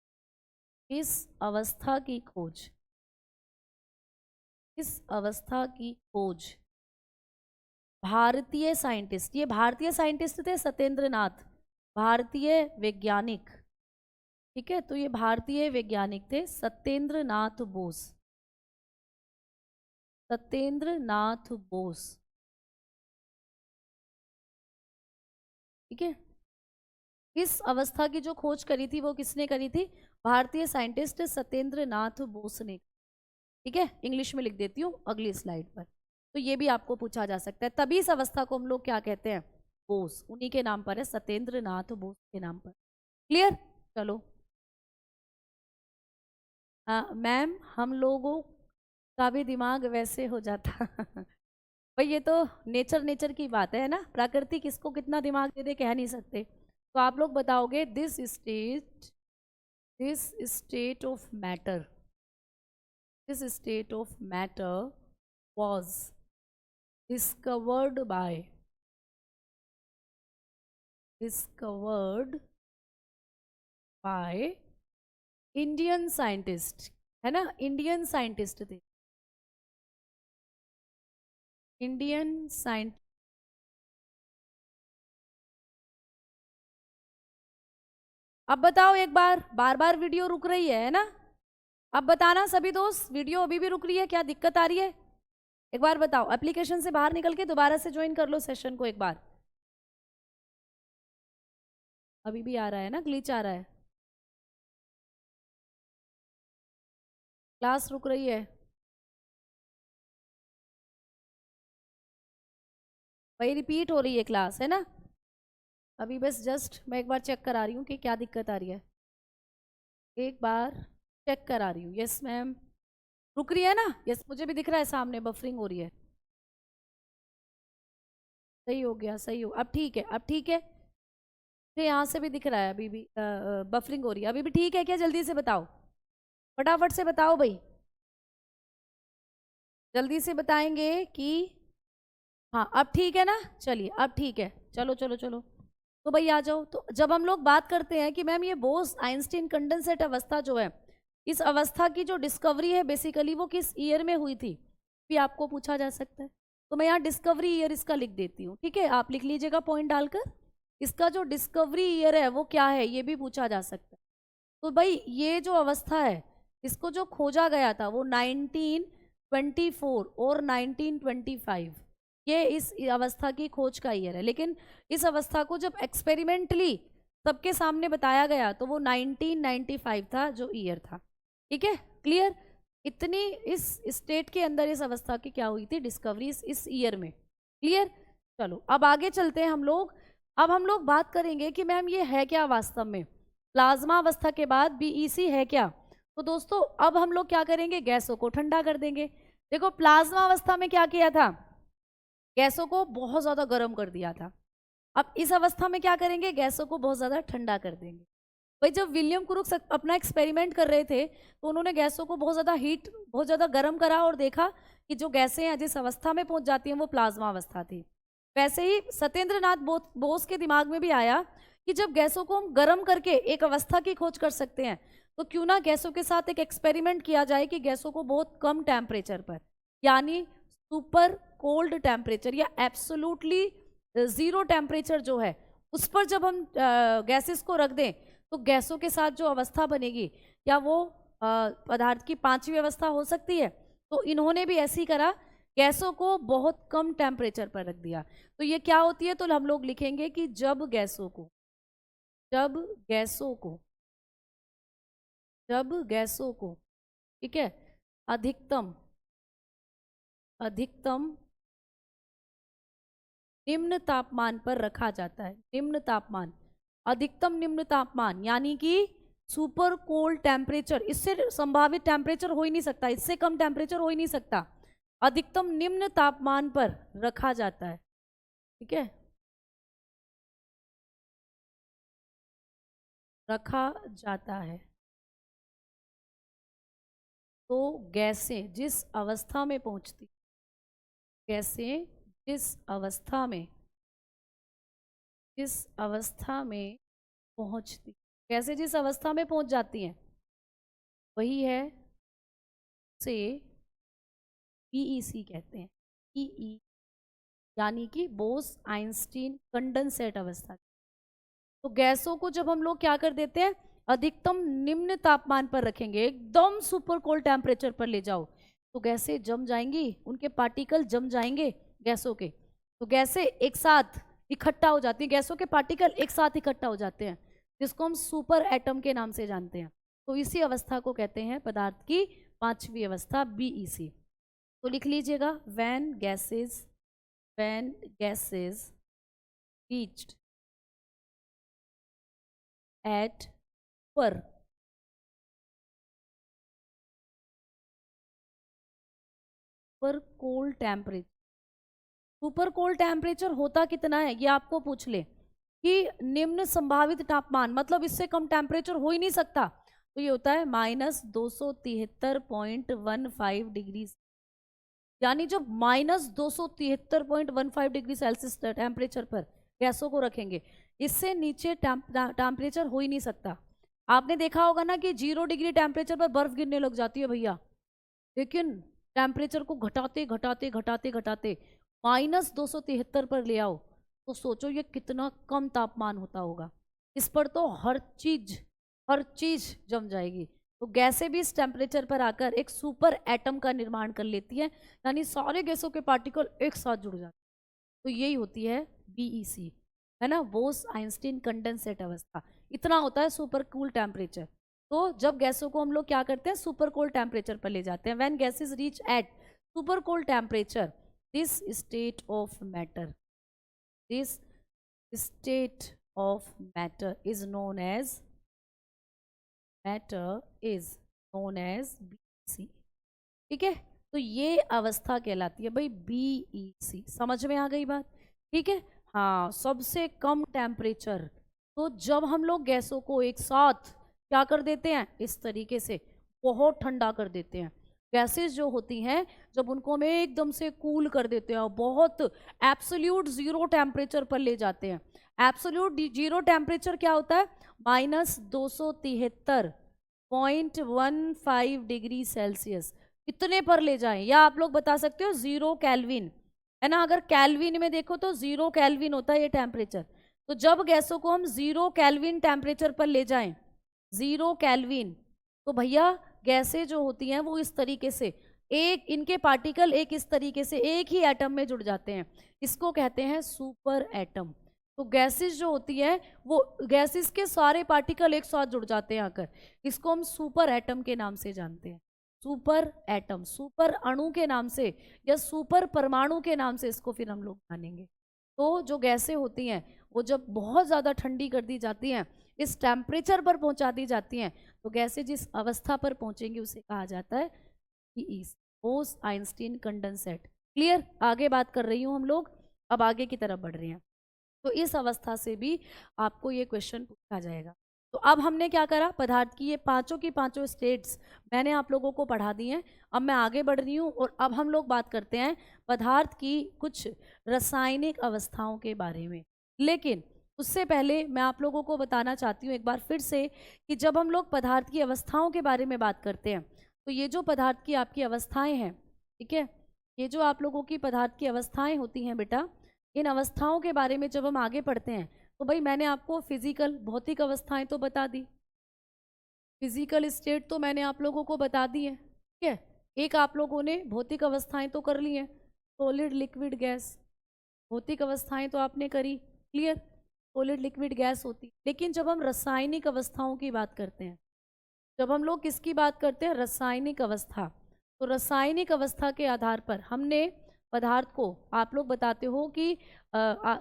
भारतीय साइंटिस्ट, ये भारतीय साइंटिस्ट थे सत्येंद्र नाथ, भारतीय वैज्ञानिक, ठीक है। तो ये भारतीय वैज्ञानिक थे सत्येंद्र नाथ बोस, ठीक है। इस अवस्था की जो खोज करी थी वो किसने करी थी? भारतीय साइंटिस्ट सत्येंद्र नाथ बोस ने, ठीक है। इंग्लिश में लिख देती हूँ अगली स्लाइड पर, तो ये भी आपको पूछा जा सकता है। तभी इस अवस्था को हम लोग क्या कहते हैं? बोस, उन्हीं के नाम पर है, सत्येंद्र नाथ बोस के नाम पर, क्लियर? चलो मैम, हम लोगों का भी दिमाग वैसे हो जाता। भाई ये तो नेचर की बात है ना, प्रकृति किसको कितना दिमाग दे दे कह नहीं सकते। तो आप लोग बताओगे this state of matter was discovered by Indian scientist, है ना, इंडियन साइंटिस्ट थे, इंडियन साइंटिस्ट। अब बताओ एक बार, बार बार वीडियो रुक रही है ना? अब बताना सभी दोस्त, वीडियो अभी भी रुक रही है, क्या दिक्कत आ रही है? एक बार बताओ, एप्लीकेशन से बाहर निकल के दोबारा से ज्वाइन कर लो सेशन को एक बार, अभी भी आ रहा है ना, ग्लिच आ रहा है, क्लास रुक रही है। वही रिपीट हो रही है क्लास, है ना। अभी बस जस्ट मैं एक बार चेक करा रही हूँ कि क्या दिक्कत आ रही है, एक बार चेक करा रही हूँ। यस मैम, रुक रही है ना। यस, मुझे भी दिख रहा है सामने बफरिंग हो रही है। सही हो गया, सही हो, अब ठीक है, अब ठीक है। मुझे यहाँ से भी दिख रहा है अभी भी बफरिंग हो रही है, अभी भी ठीक है क्या? जल्दी से बताओ, फटाफट से बताओ भाई, जल्दी से बताएंगे कि हाँ अब ठीक है ना। चलिए अब ठीक है, चलो चलो चलो। तो भाई आ जाओ। तो जब हम लोग बात करते हैं कि मैम ये बोस आइंस्टीन कंडेंसेट अवस्था जो है, इस अवस्था की जो डिस्कवरी है बेसिकली वो किस ईयर में हुई थी, भी आपको पूछा जा सकता है। तो मैं यहाँ डिस्कवरी ईयर इसका लिख देती हूँ, ठीक है, आप लिख लीजिएगा पॉइंट डालकर। इसका जो डिस्कवरी ईयर है वो क्या है, ये भी पूछा जा सकता है। तो भाई ये जो अवस्था है, इसको जो खोजा गया था वो 1924 और 1925, ये इस अवस्था की खोज का ईयर है। लेकिन इस अवस्था को जब एक्सपेरिमेंटली सबके सामने बताया गया तो वो 1995 था जो ईयर था। ठीक है, क्लियर। इतनी इस स्टेट के अंदर इस अवस्था की क्या हुई थी डिस्कवरी, इस ईयर में। क्लियर। चलो अब आगे चलते हैं हम लोग। अब हम लोग बात करेंगे कि मैम ये है क्या वास्तव में, प्लाज्मा अवस्था के बाद बीईसी है क्या। तो दोस्तों अब हम लोग क्या करेंगे, गैसों को ठंडा कर देंगे। देखो प्लाज्मा अवस्था में क्या किया था, गैसों को बहुत ज्यादा गर्म कर दिया था। अब इस अवस्था में क्या करेंगे, गैसों को बहुत ज्यादा ठंडा कर देंगे। भाई जब विलियम क्रूक्स अपना एक्सपेरिमेंट कर रहे थे तो उन्होंने गैसों को बहुत ज्यादा गर्म करा और देखा कि जो गैसें हैं जिस अवस्था में पहुंच जाती हैं वो प्लाज्मा अवस्था थी। वैसे ही सत्येंद्र नाथ बोस के दिमाग में भी आया कि जब गैसों को हम गर्म करके एक अवस्था की खोज कर सकते हैं तो क्यों ना गैसों के साथ एक एक्सपेरिमेंट किया जाए कि गैसों को बहुत कम टेम्परेचर पर, यानी सुपर कोल्ड टेम्परेचर या एब्सोल्युटली जीरो टेम्परेचर जो है उस पर जब हम गैसेस को रख दें तो गैसों के साथ जो अवस्था बनेगी या वो पदार्थ की पांचवी अवस्था हो सकती है। तो इन्होंने भी ऐसे ही करा, गैसों को बहुत कम टेम्परेचर पर रख दिया। तो ये क्या होती है, तो हम लोग लिखेंगे कि जब गैसों को ठीक है, अधिकतम निम्न तापमान पर रखा जाता है। निम्न तापमान, अधिकतम निम्न तापमान यानी कि सुपर कोल्ड टेम्परेचर, इससे संभावित टेम्परेचर हो ही नहीं सकता, इससे कम टेम्परेचर हो ही नहीं सकता, अधिकतम निम्न तापमान पर रखा जाता है। ठीक है, रखा जाता है। तो गैसें जिस अवस्था में पहुंचती, गैसें जिस अवस्था में पहुंचती, कैसे जिस अवस्था में पहुंच जाती हैं वही है से बीईसी कहते हैं। बीई यानी कि बोस आइंस्टीन कंडेंसेट अवस्था। तो गैसों को जब हम लोग क्या कर देते हैं, अधिकतम निम्न तापमान पर रखेंगे, एकदम सुपर कोल्ड टेम्परेचर पर ले जाओ, तो गैसें जम जाएंगी, उनके पार्टिकल जम जाएंगे गैसों के। तो गैसें एक साथ इकट्ठा हो जाती हैं, गैसों के पार्टिकल एक साथ इकट्ठा हो जाते हैं, जिसको हम सुपर एटम के नाम से जानते हैं। तो इसी अवस्था को कहते हैं पदार्थ की पांचवी अवस्था, बीईसी। तो लिख लीजिएगा, व्हेन गैसेस रीच्ड एट पर cold temperature. Super cold temperature होता कितना है ये आपको पूछ ले कि निम्न संभावित तापमान, मतलब इससे कम टेम्परेचर हो ही नहीं सकता, तो ये होता है -273.15 डिग्री, यानी जब -273.15 डिग्री सेल्सियस टेम्परेचर पर गैसों को रखेंगे, इससे नीचे टेम्परेचर हो ही नहीं सकता। आपने देखा होगा ना कि 0 डिग्री टेम्परेचर पर बर्फ गिरने लग जाती है भैया, लेकिन टेम्परेचर को घटाते घटाते घटाते घटाते -273 पर ले आओ तो सोचो ये कितना कम तापमान होता होगा। इस पर तो हर चीज जम जाएगी। तो गैसें भी इस टेम्परेचर पर आकर एक सुपर एटम का निर्माण कर लेती हैं, यानी सारे गैसों के पार्टिकल एक साथ जुड़ जाते हैं। तो यही होती है बीईसी, है ना, बोस आइंस्टीन कंडेंसेट अवस्था, इतना होता है सुपर कूल टेम्परेचर। तो जब गैसों को हम लोग क्या करते हैं, सुपर कोल्ड टेम्परेचर पर ले जाते हैं। When gases reach at super cold temperature, this state of matter, this state of matter is known as BEC। ठीक है, तो ये अवस्था कहलाती है भाई BEC। समझ में आ गई बात? ठीक है, हाँ, सबसे कम टेम्परेचर। तो जब हम लोग गैसों को एक साथ क्या कर देते हैं, इस तरीके से बहुत ठंडा कर देते हैं। गैसेस जो होती हैं, जब उनको हम एकदम से कूल कर देते हैं और बहुत एब्सोल्यूट जीरो टेम्परेचर पर ले जाते हैं। एब्सोल्यूट जीरो टेम्परेचर क्या होता है, -273.15 डिग्री सेल्सियस, इतने पर ले जाएं। या आप लोग बता सकते हो 0 केल्विन, है ना, अगर केल्विन में देखो तो 0 केल्विन होता है ये टेम्परेचर। तो जब गैसों को हम 0 केल्विन टेम्परेचर पर ले जाएं, 0 केल्विन, तो भैया गैसें जो होती हैं वो इस तरीके से, एक इनके पार्टिकल एक इस तरीके से एक ही एटम में जुड़ जाते हैं, इसको कहते हैं सुपर एटम। तो गैसेस जो होती है वो गैसेस के सारे पार्टिकल एक साथ जुड़ जाते हैं आकर, इसको हम सुपर एटम के नाम से जानते हैं। सुपर एटम, सुपर अणु के नाम से या सुपर परमाणु के नाम से इसको फिर हम लोग जानेंगे। तो जो गैसें होती हैं वो जब बहुत ज़्यादा ठंडी कर दी जाती हैं, इस टेम्परेचर पर पहुंचा दी जाती हैं, तो गैसें जिस अवस्था पर पहुंचेंगी उसे कहा जाता है बोस आइंस्टीन कंडेंसेट। क्लियर? आगे बात कर रही हूँ हम लोग, अब आगे की तरफ बढ़ रहे हैं। तो इस अवस्था से भी आपको ये क्वेश्चन पूछा जाएगा। तो अब हमने क्या करा, पदार्थ की ये पांचों की पांचों स्टेट्स मैंने आप लोगों को पढ़ा दी हैं। अब मैं आगे बढ़ रही हूँ और अब हम लोग बात करते हैं पदार्थ की कुछ रासायनिक अवस्थाओं के बारे में। लेकिन उससे पहले मैं आप लोगों को बताना चाहती हूँ एक बार फिर से कि जब हम लोग पदार्थ की अवस्थाओं के बारे में बात करते हैं, तो ये जो पदार्थ की आपकी अवस्थाएं हैं, ठीक है, ये जो आप लोगों की पदार्थ की अवस्थाएं होती हैं बेटा, इन अवस्थाओं के बारे में जब हम आगे पढ़ते हैं तो भाई मैंने आपको फिजिकल भौतिक अवस्थाएं तो बता दी, फिजिकल स्टेट तो मैंने आप लोगों को बता दी है। ठीक है, एक आप लोगों ने भौतिक अवस्थाएं तो कर ली हैं, सॉलिड लिक्विड गैस, भौतिक अवस्थाएं तो आपने करी। क्लियर? सॉलिड लिक्विड गैस होती। लेकिन जब हम रासायनिक अवस्थाओं की बात करते हैं, जब हम लोग किसकी बात करते हैं, रासायनिक अवस्था, तो रासायनिक अवस्था के आधार पर हमने पदार्थ को, आप लोग बताते हो कि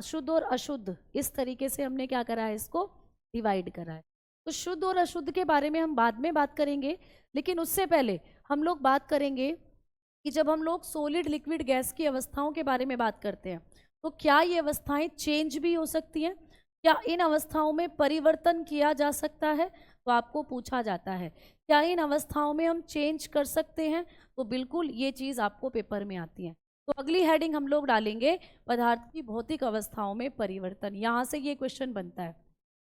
शुद्ध और अशुद्ध, इस तरीके से हमने क्या करा है, इसको डिवाइड करा है। तो शुद्ध और अशुद्ध के बारे में हम बाद में बात करेंगे, लेकिन उससे पहले हम लोग बात करेंगे कि जब हम लोग सॉलिड लिक्विड गैस की अवस्थाओं के बारे में बात करते हैं, तो क्या ये अवस्थाएं चेंज भी हो सकती हैं, क्या इन अवस्थाओं में परिवर्तन किया जा सकता है? तो आपको पूछा जाता है क्या इन अवस्थाओं में हम चेंज कर सकते हैं? तो बिल्कुल ये चीज़ आपको पेपर में आती है। तो अगली हेडिंग हम लोग डालेंगे पदार्थ की भौतिक अवस्थाओं में परिवर्तन। यहाँ से ये क्वेश्चन बनता है,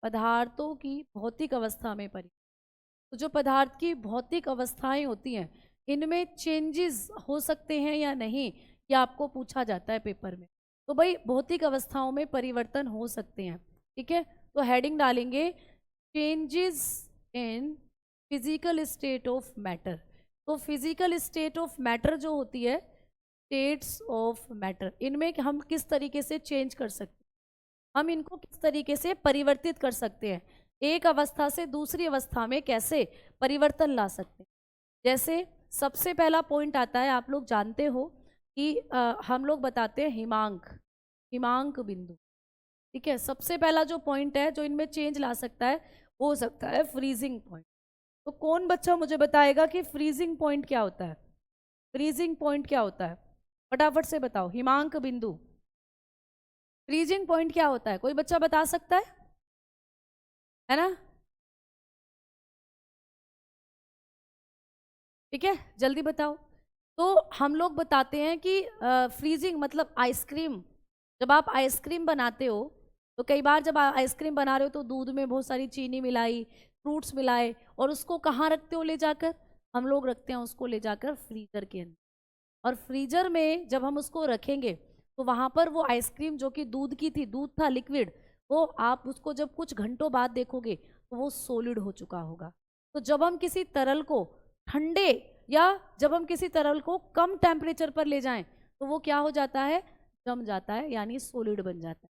पदार्थों की भौतिक अवस्था में परिवर्तन। तो जो पदार्थ की भौतिक अवस्थाएं होती हैं, इनमें चेंजेस हो सकते हैं या नहीं, ये आपको पूछा जाता है पेपर में। तो भाई भौतिक अवस्थाओं में परिवर्तन हो सकते हैं। ठीक है, तो हेडिंग डालेंगे changes in physical state of matter. तो फिजिकल स्टेट ऑफ मैटर जो होती है, स्टेट्स ऑफ मैटर, इनमें हम किस तरीके से चेंज कर सकते हैं, हम इनको किस तरीके से परिवर्तित कर सकते हैं, एक अवस्था से दूसरी अवस्था में कैसे परिवर्तन ला सकते हैं। जैसे सबसे पहला पॉइंट आता है, आप लोग जानते हो कि हम लोग बताते हैं हिमांक बिंदु। ठीक है, सबसे पहला जो पॉइंट है जो इनमें चेंज ला सकता है वो हो सकता है फ्रीजिंग पॉइंट। तो कौन बच्चा मुझे बताएगा कि फ्रीजिंग पॉइंट क्या होता है? फ्रीजिंग पॉइंट क्या होता है, फटाफट से बताओ। हिमांक बिंदु, फ्रीजिंग पॉइंट क्या होता है, कोई बच्चा बता सकता है ना? ठीक है, जल्दी बताओ। तो हम लोग बताते हैं कि फ्रीजिंग मतलब आइसक्रीम, जब आप आइसक्रीम बनाते हो तो कई बार जब आइसक्रीम बना रहे हो तो दूध में बहुत सारी चीनी मिलाई, फ्रूट्स मिलाए, और उसको कहाँ रखते हो ले जाकर? हम लोग रखते हैं उसको ले जाकर फ्रीजर के अंदर। और फ्रीजर में जब हम उसको रखेंगे तो वहाँ पर वो आइसक्रीम जो कि दूध की थी, दूध था लिक्विड, वो आप उसको जब कुछ घंटों बाद देखोगे तो वो सॉलिड हो चुका होगा। तो जब हम किसी तरल को ठंडे या जब हम किसी तरल को कम टेम्परेचर पर ले जाएं तो वो क्या हो जाता है, जम जाता है, यानी सॉलिड बन जाता है।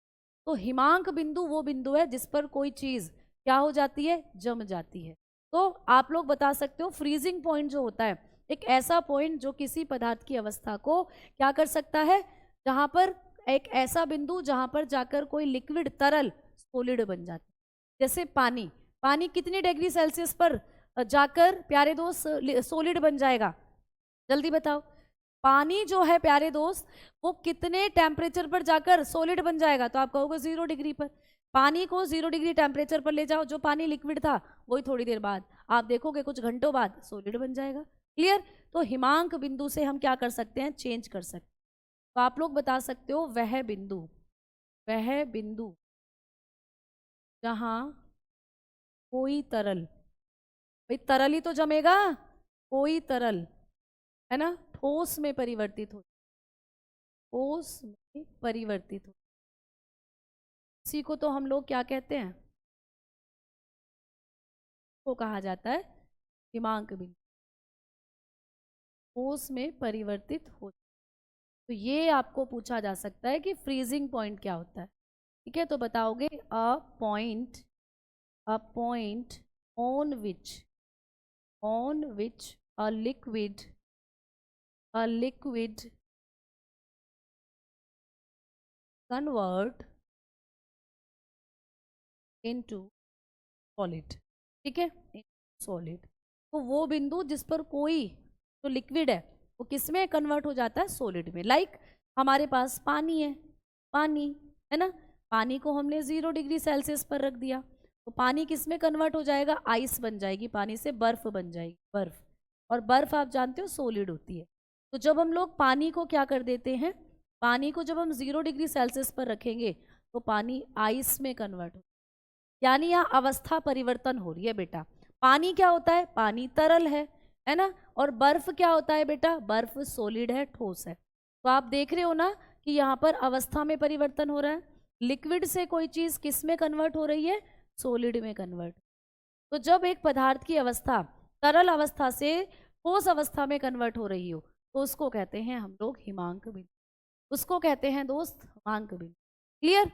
तो हिमांक बिंदु वो बिंदु है जिस पर कोई चीज क्या हो जाती है, जम जाती है। तो आप लोग बता सकते हो फ्रीजिंग पॉइंट जो होता है, एक ऐसा पॉइंट जो किसी पदार्थ की अवस्था को क्या कर सकता है, जहां पर एक ऐसा बिंदु जहां पर जाकर कोई लिक्विड तरल सॉलिड बन जाता है। जैसे पानी, पानी कितनी डिग्री सेल्सियस पर जाकर प्यारे दोस्त सॉलिड बन जाएगा, जल्दी बताओ। पानी जो है प्यारे दोस्त वो कितने टेम्परेचर पर जाकर सॉलिड बन जाएगा, तो आप कहोगे 0 डिग्री पर। पानी को 0 डिग्री टेम्परेचर पर ले जाओ, जो पानी लिक्विड था वही थोड़ी देर बाद आप देखोगे कुछ घंटों बाद सॉलिड बन जाएगा। क्लियर। तो हिमांक बिंदु से हम क्या कर सकते हैं, चेंज कर सकते हैं। तो आप लोग बता सकते हो वह बिंदु जहां कोई तरल, भाई तरल ही तो जमेगा, कोई तरल है ना, ठोस में परिवर्तित हो, ठोस में परिवर्तित हो, इसी को तो हम लोग क्या कहते हैं, को कहा जाता है हिमांक बिंदु, ठोस में परिवर्तित हो। तो ये आपको पूछा जा सकता है कि फ्रीजिंग पॉइंट क्या होता है। ठीक है, तो बताओगे a point on which a liquid convert into solid. ठीक है, सॉलिड। तो वो बिंदु जिस पर कोई जो लिक्विड है वो किस में कन्वर्ट हो जाता है, सॉलिड में। लाइक हमारे पास पानी है, पानी है ना, पानी को हमने 0 डिग्री सेल्सियस पर रख दिया तो पानी किस में कन्वर्ट हो जाएगा, आइस बन जाएगी, पानी से बर्फ बन जाएगी, बर्फ। और बर्फ आप जानते हो सॉलिड होती है। तो जब हम लोग पानी को क्या कर देते हैं, पानी को जब हम 0 डिग्री सेल्सियस पर रखेंगे तो पानी आइस में कन्वर्ट हो, यानी यहाँ अवस्था परिवर्तन हो रही है बेटा। पानी क्या होता है, पानी तरल है ना, और बर्फ क्या होता है बेटा, बर्फ सॉलिड है, ठोस है। तो आप देख रहे हो ना कि यहाँ पर अवस्था में परिवर्तन हो रहा है, लिक्विड से कोई चीज किस में कन्वर्ट हो रही है, सॉलिड में कन्वर्ट। तो जब एक पदार्थ की अवस्था तरल अवस्था से ठोस अवस्था में कन्वर्ट हो रही हो तो उसको कहते हैं हम लोग हिमांक बिंदु, उसको कहते हैं दोस्त हिमांक बिंदु। क्लियर।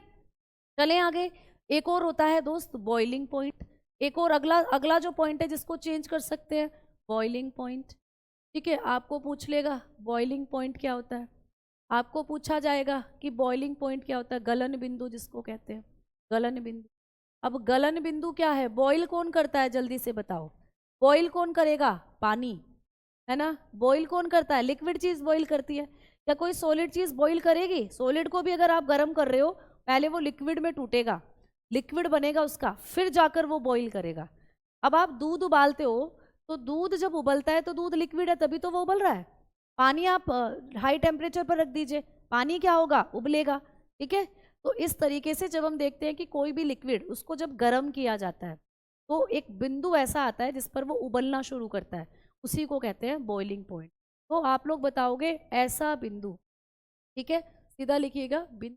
चलें आगे। एक और होता है दोस्त बॉइलिंग पॉइंट, एक और अगला जो पॉइंट है जिसको चेंज कर सकते हैं, बॉइलिंग पॉइंट। ठीक है, आपको पूछ लेगा बॉइलिंग पॉइंट क्या होता है, आपको पूछा जाएगा कि बॉइलिंग पॉइंट क्या होता है, गलन बिंदु जिसको कहते हैं, गलन बिंदु। अब गलन बिंदु क्या है, बॉइल कौन करता है, जल्दी से बताओ, बॉइल कौन करेगा, पानी है ना, बॉइल कौन करता है, लिक्विड चीज बॉइल करती है, या कोई सॉलिड चीज बॉइल करेगी, सॉलिड को भी अगर आप गर्म कर रहे हो पहले वो लिक्विड में टूटेगा, लिक्विड बनेगा उसका, फिर जाकर वो बॉइल करेगा। अब आप दूध उबालते हो तो दूध जब उबलता है तो दूध लिक्विड है तभी तो वो उबल रहा है। पानी आप हाई टेम्परेचर पर रख दीजिए, पानी क्या होगा, उबलेगा। ठीक है, तो इस तरीके से जब हम देखते हैं कि कोई भी लिक्विड उसको जब गर्म किया जाता है तो एक बिंदु ऐसा आता है जिस पर वो उबलना शुरू करता है, उसी को कहते हैं बॉइलिंग पॉइंट। तो आप लोग बताओगे ऐसा बिंदु, ठीक है, सीधा लिखिएगा, बिंदु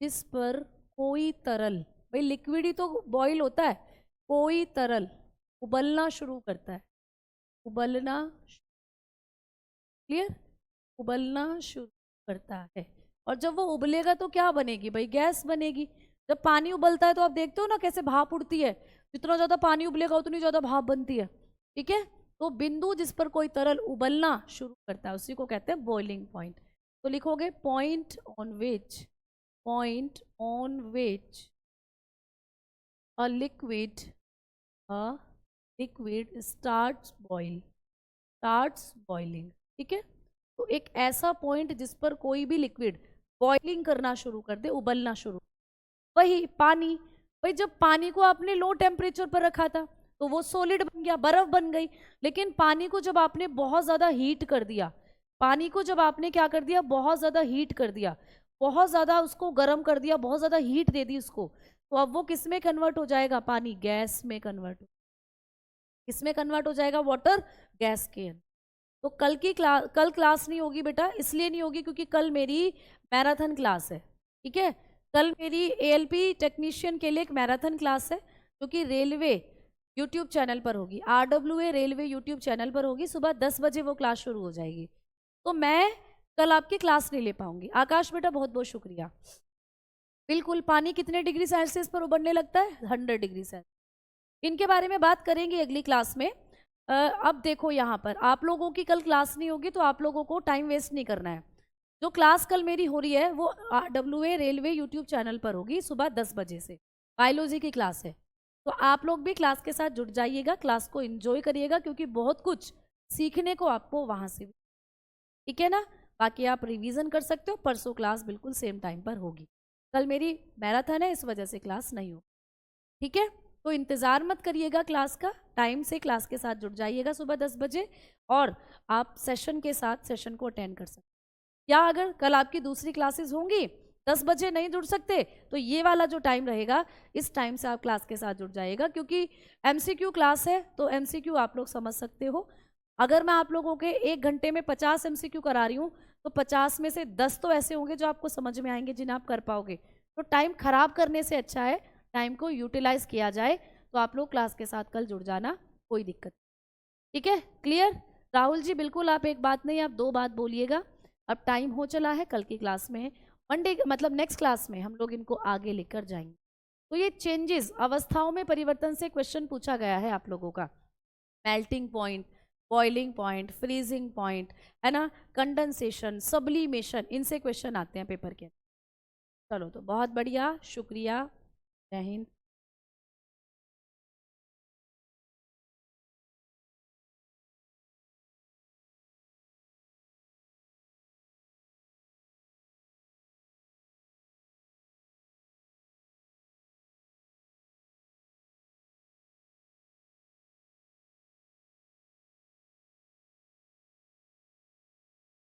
जिस पर कोई तरल, भाई लिक्विड ही तो बॉईल होता है, कोई तरल उबलना शुरू करता है, उबलना, क्लियर, उबलना शुरू करता है। और जब वो उबलेगा तो क्या बनेगी भाई, गैस बनेगी। जब पानी उबलता है तो आप देखते हो ना कैसे भाप उड़ती है, जितना ज्यादा पानी उबलेगा उतनी ज्यादा भाप बनती है। ठीक है, तो बिंदु जिस पर कोई तरल उबलना शुरू करता है उसी को कहते हैं बॉइलिंग पॉइंट। तो लिखोगे point on which a liquid starts boiling। ठीक है, तो एक ऐसा पॉइंट जिस पर कोई भी लिक्विड बॉइलिंग करना शुरू कर दे, उबलना शुरू। वही पानी, भाई जब पानी को आपने लो टेम्परेचर पर रखा था तो वो सॉलिड बन गया, बर्फ बन गई। लेकिन पानी को जब आपने बहुत ज्यादा हीट कर दिया, पानी को जब आपने क्या कर दिया, बहुत ज्यादा हीट कर दिया, बहुत ज्यादा उसको गर्म कर दिया, बहुत ज्यादा हीट दे दी उसको, तो अब वो किस में कन्वर्ट हो जाएगा, पानी गैस में कन्वर्ट, किसमें कन्वर्ट हो जाएगा, वाटर गैस के अंदर। तो कल क्लास नहीं होगी बेटा, इसलिए नहीं होगी क्योंकि कल मेरी मैराथन क्लास है। ठीक है, कल मेरी एएलपी टेक्नीशियन के लिए एक मैराथन क्लास है जो कि रेलवे यूट्यूब चैनल पर होगी, RWA रेलवे यूट्यूब चैनल पर होगी, सुबह 10 बजे वो क्लास शुरू हो जाएगी। तो मैं कल आपकी क्लास नहीं ले पाऊंगी। आकाश बेटा बहुत बहुत शुक्रिया। बिल्कुल, पानी कितने डिग्री सेल्सियस पर उबलने लगता है? 100 डिग्री सेल्सियस। इनके बारे में बात करेंगे अगली क्लास में। अब देखो यहाँ पर आप लोगों की कल क्लास नहीं होगी तो आप लोगों को टाइम वेस्ट नहीं करना है। जो क्लास कल मेरी हो रही है वो WA रेलवे यूट्यूब चैनल पर होगी सुबह 10 बजे से। बायोलॉजी की क्लास है, तो आप लोग भी क्लास के साथ जुड़ जाइएगा, क्लास को एंजॉय करिएगा क्योंकि बहुत कुछ सीखने को आपको वहाँ से, ठीक है ना। बाकी आप रिवीजन कर सकते हो, परसों क्लास बिल्कुल सेम टाइम पर होगी। कल मेरी मैराथन है, इस वजह से क्लास नहीं हो, ठीक है। तो इंतज़ार मत करिएगा क्लास का, टाइम से क्लास के साथ जुड़ जाइएगा सुबह 10 बजे और आप सेशन के साथ सेशन को अटेंड कर सकते। या अगर कल आपकी दूसरी क्लासेस होंगी 10 बजे नहीं जुड़ सकते तो ये वाला जो टाइम रहेगा इस टाइम से आप क्लास के साथ जुड़ जाइएगा, क्योंकि MCQ क्लास है तो MCQ आप लोग समझ सकते हो। अगर मैं आप लोगों के 1 घंटे में 50 MCQ करा रही हूँ तो 50 में से 10 तो ऐसे होंगे जो आपको समझ में आएंगे, जिन्हें आप कर पाओगे। तो टाइम खराब करने से अच्छा है टाइम को यूटिलाइज किया जाए। तो आप लोग क्लास के साथ कल जुड़ जाना, कोई दिक्कत, ठीक है। क्लियर? राहुल जी बिल्कुल, आप एक बात नहीं आप 2 बात बोलिएगा। अब टाइम हो चला है, कल की क्लास में मंडे मतलब नेक्स्ट क्लास में हम लोग इनको आगे लेकर जाएंगे। तो ये चेंजेस, अवस्थाओं में परिवर्तन से क्वेश्चन पूछा गया है आप लोगों का। Melting point, boiling point, freezing point, है ना, कंडेंसेशन, सब्लिमेशन, इनसे क्वेश्चन आते हैं पेपर के। चलो तो बहुत बढ़िया, शुक्रिया, जय हिंद।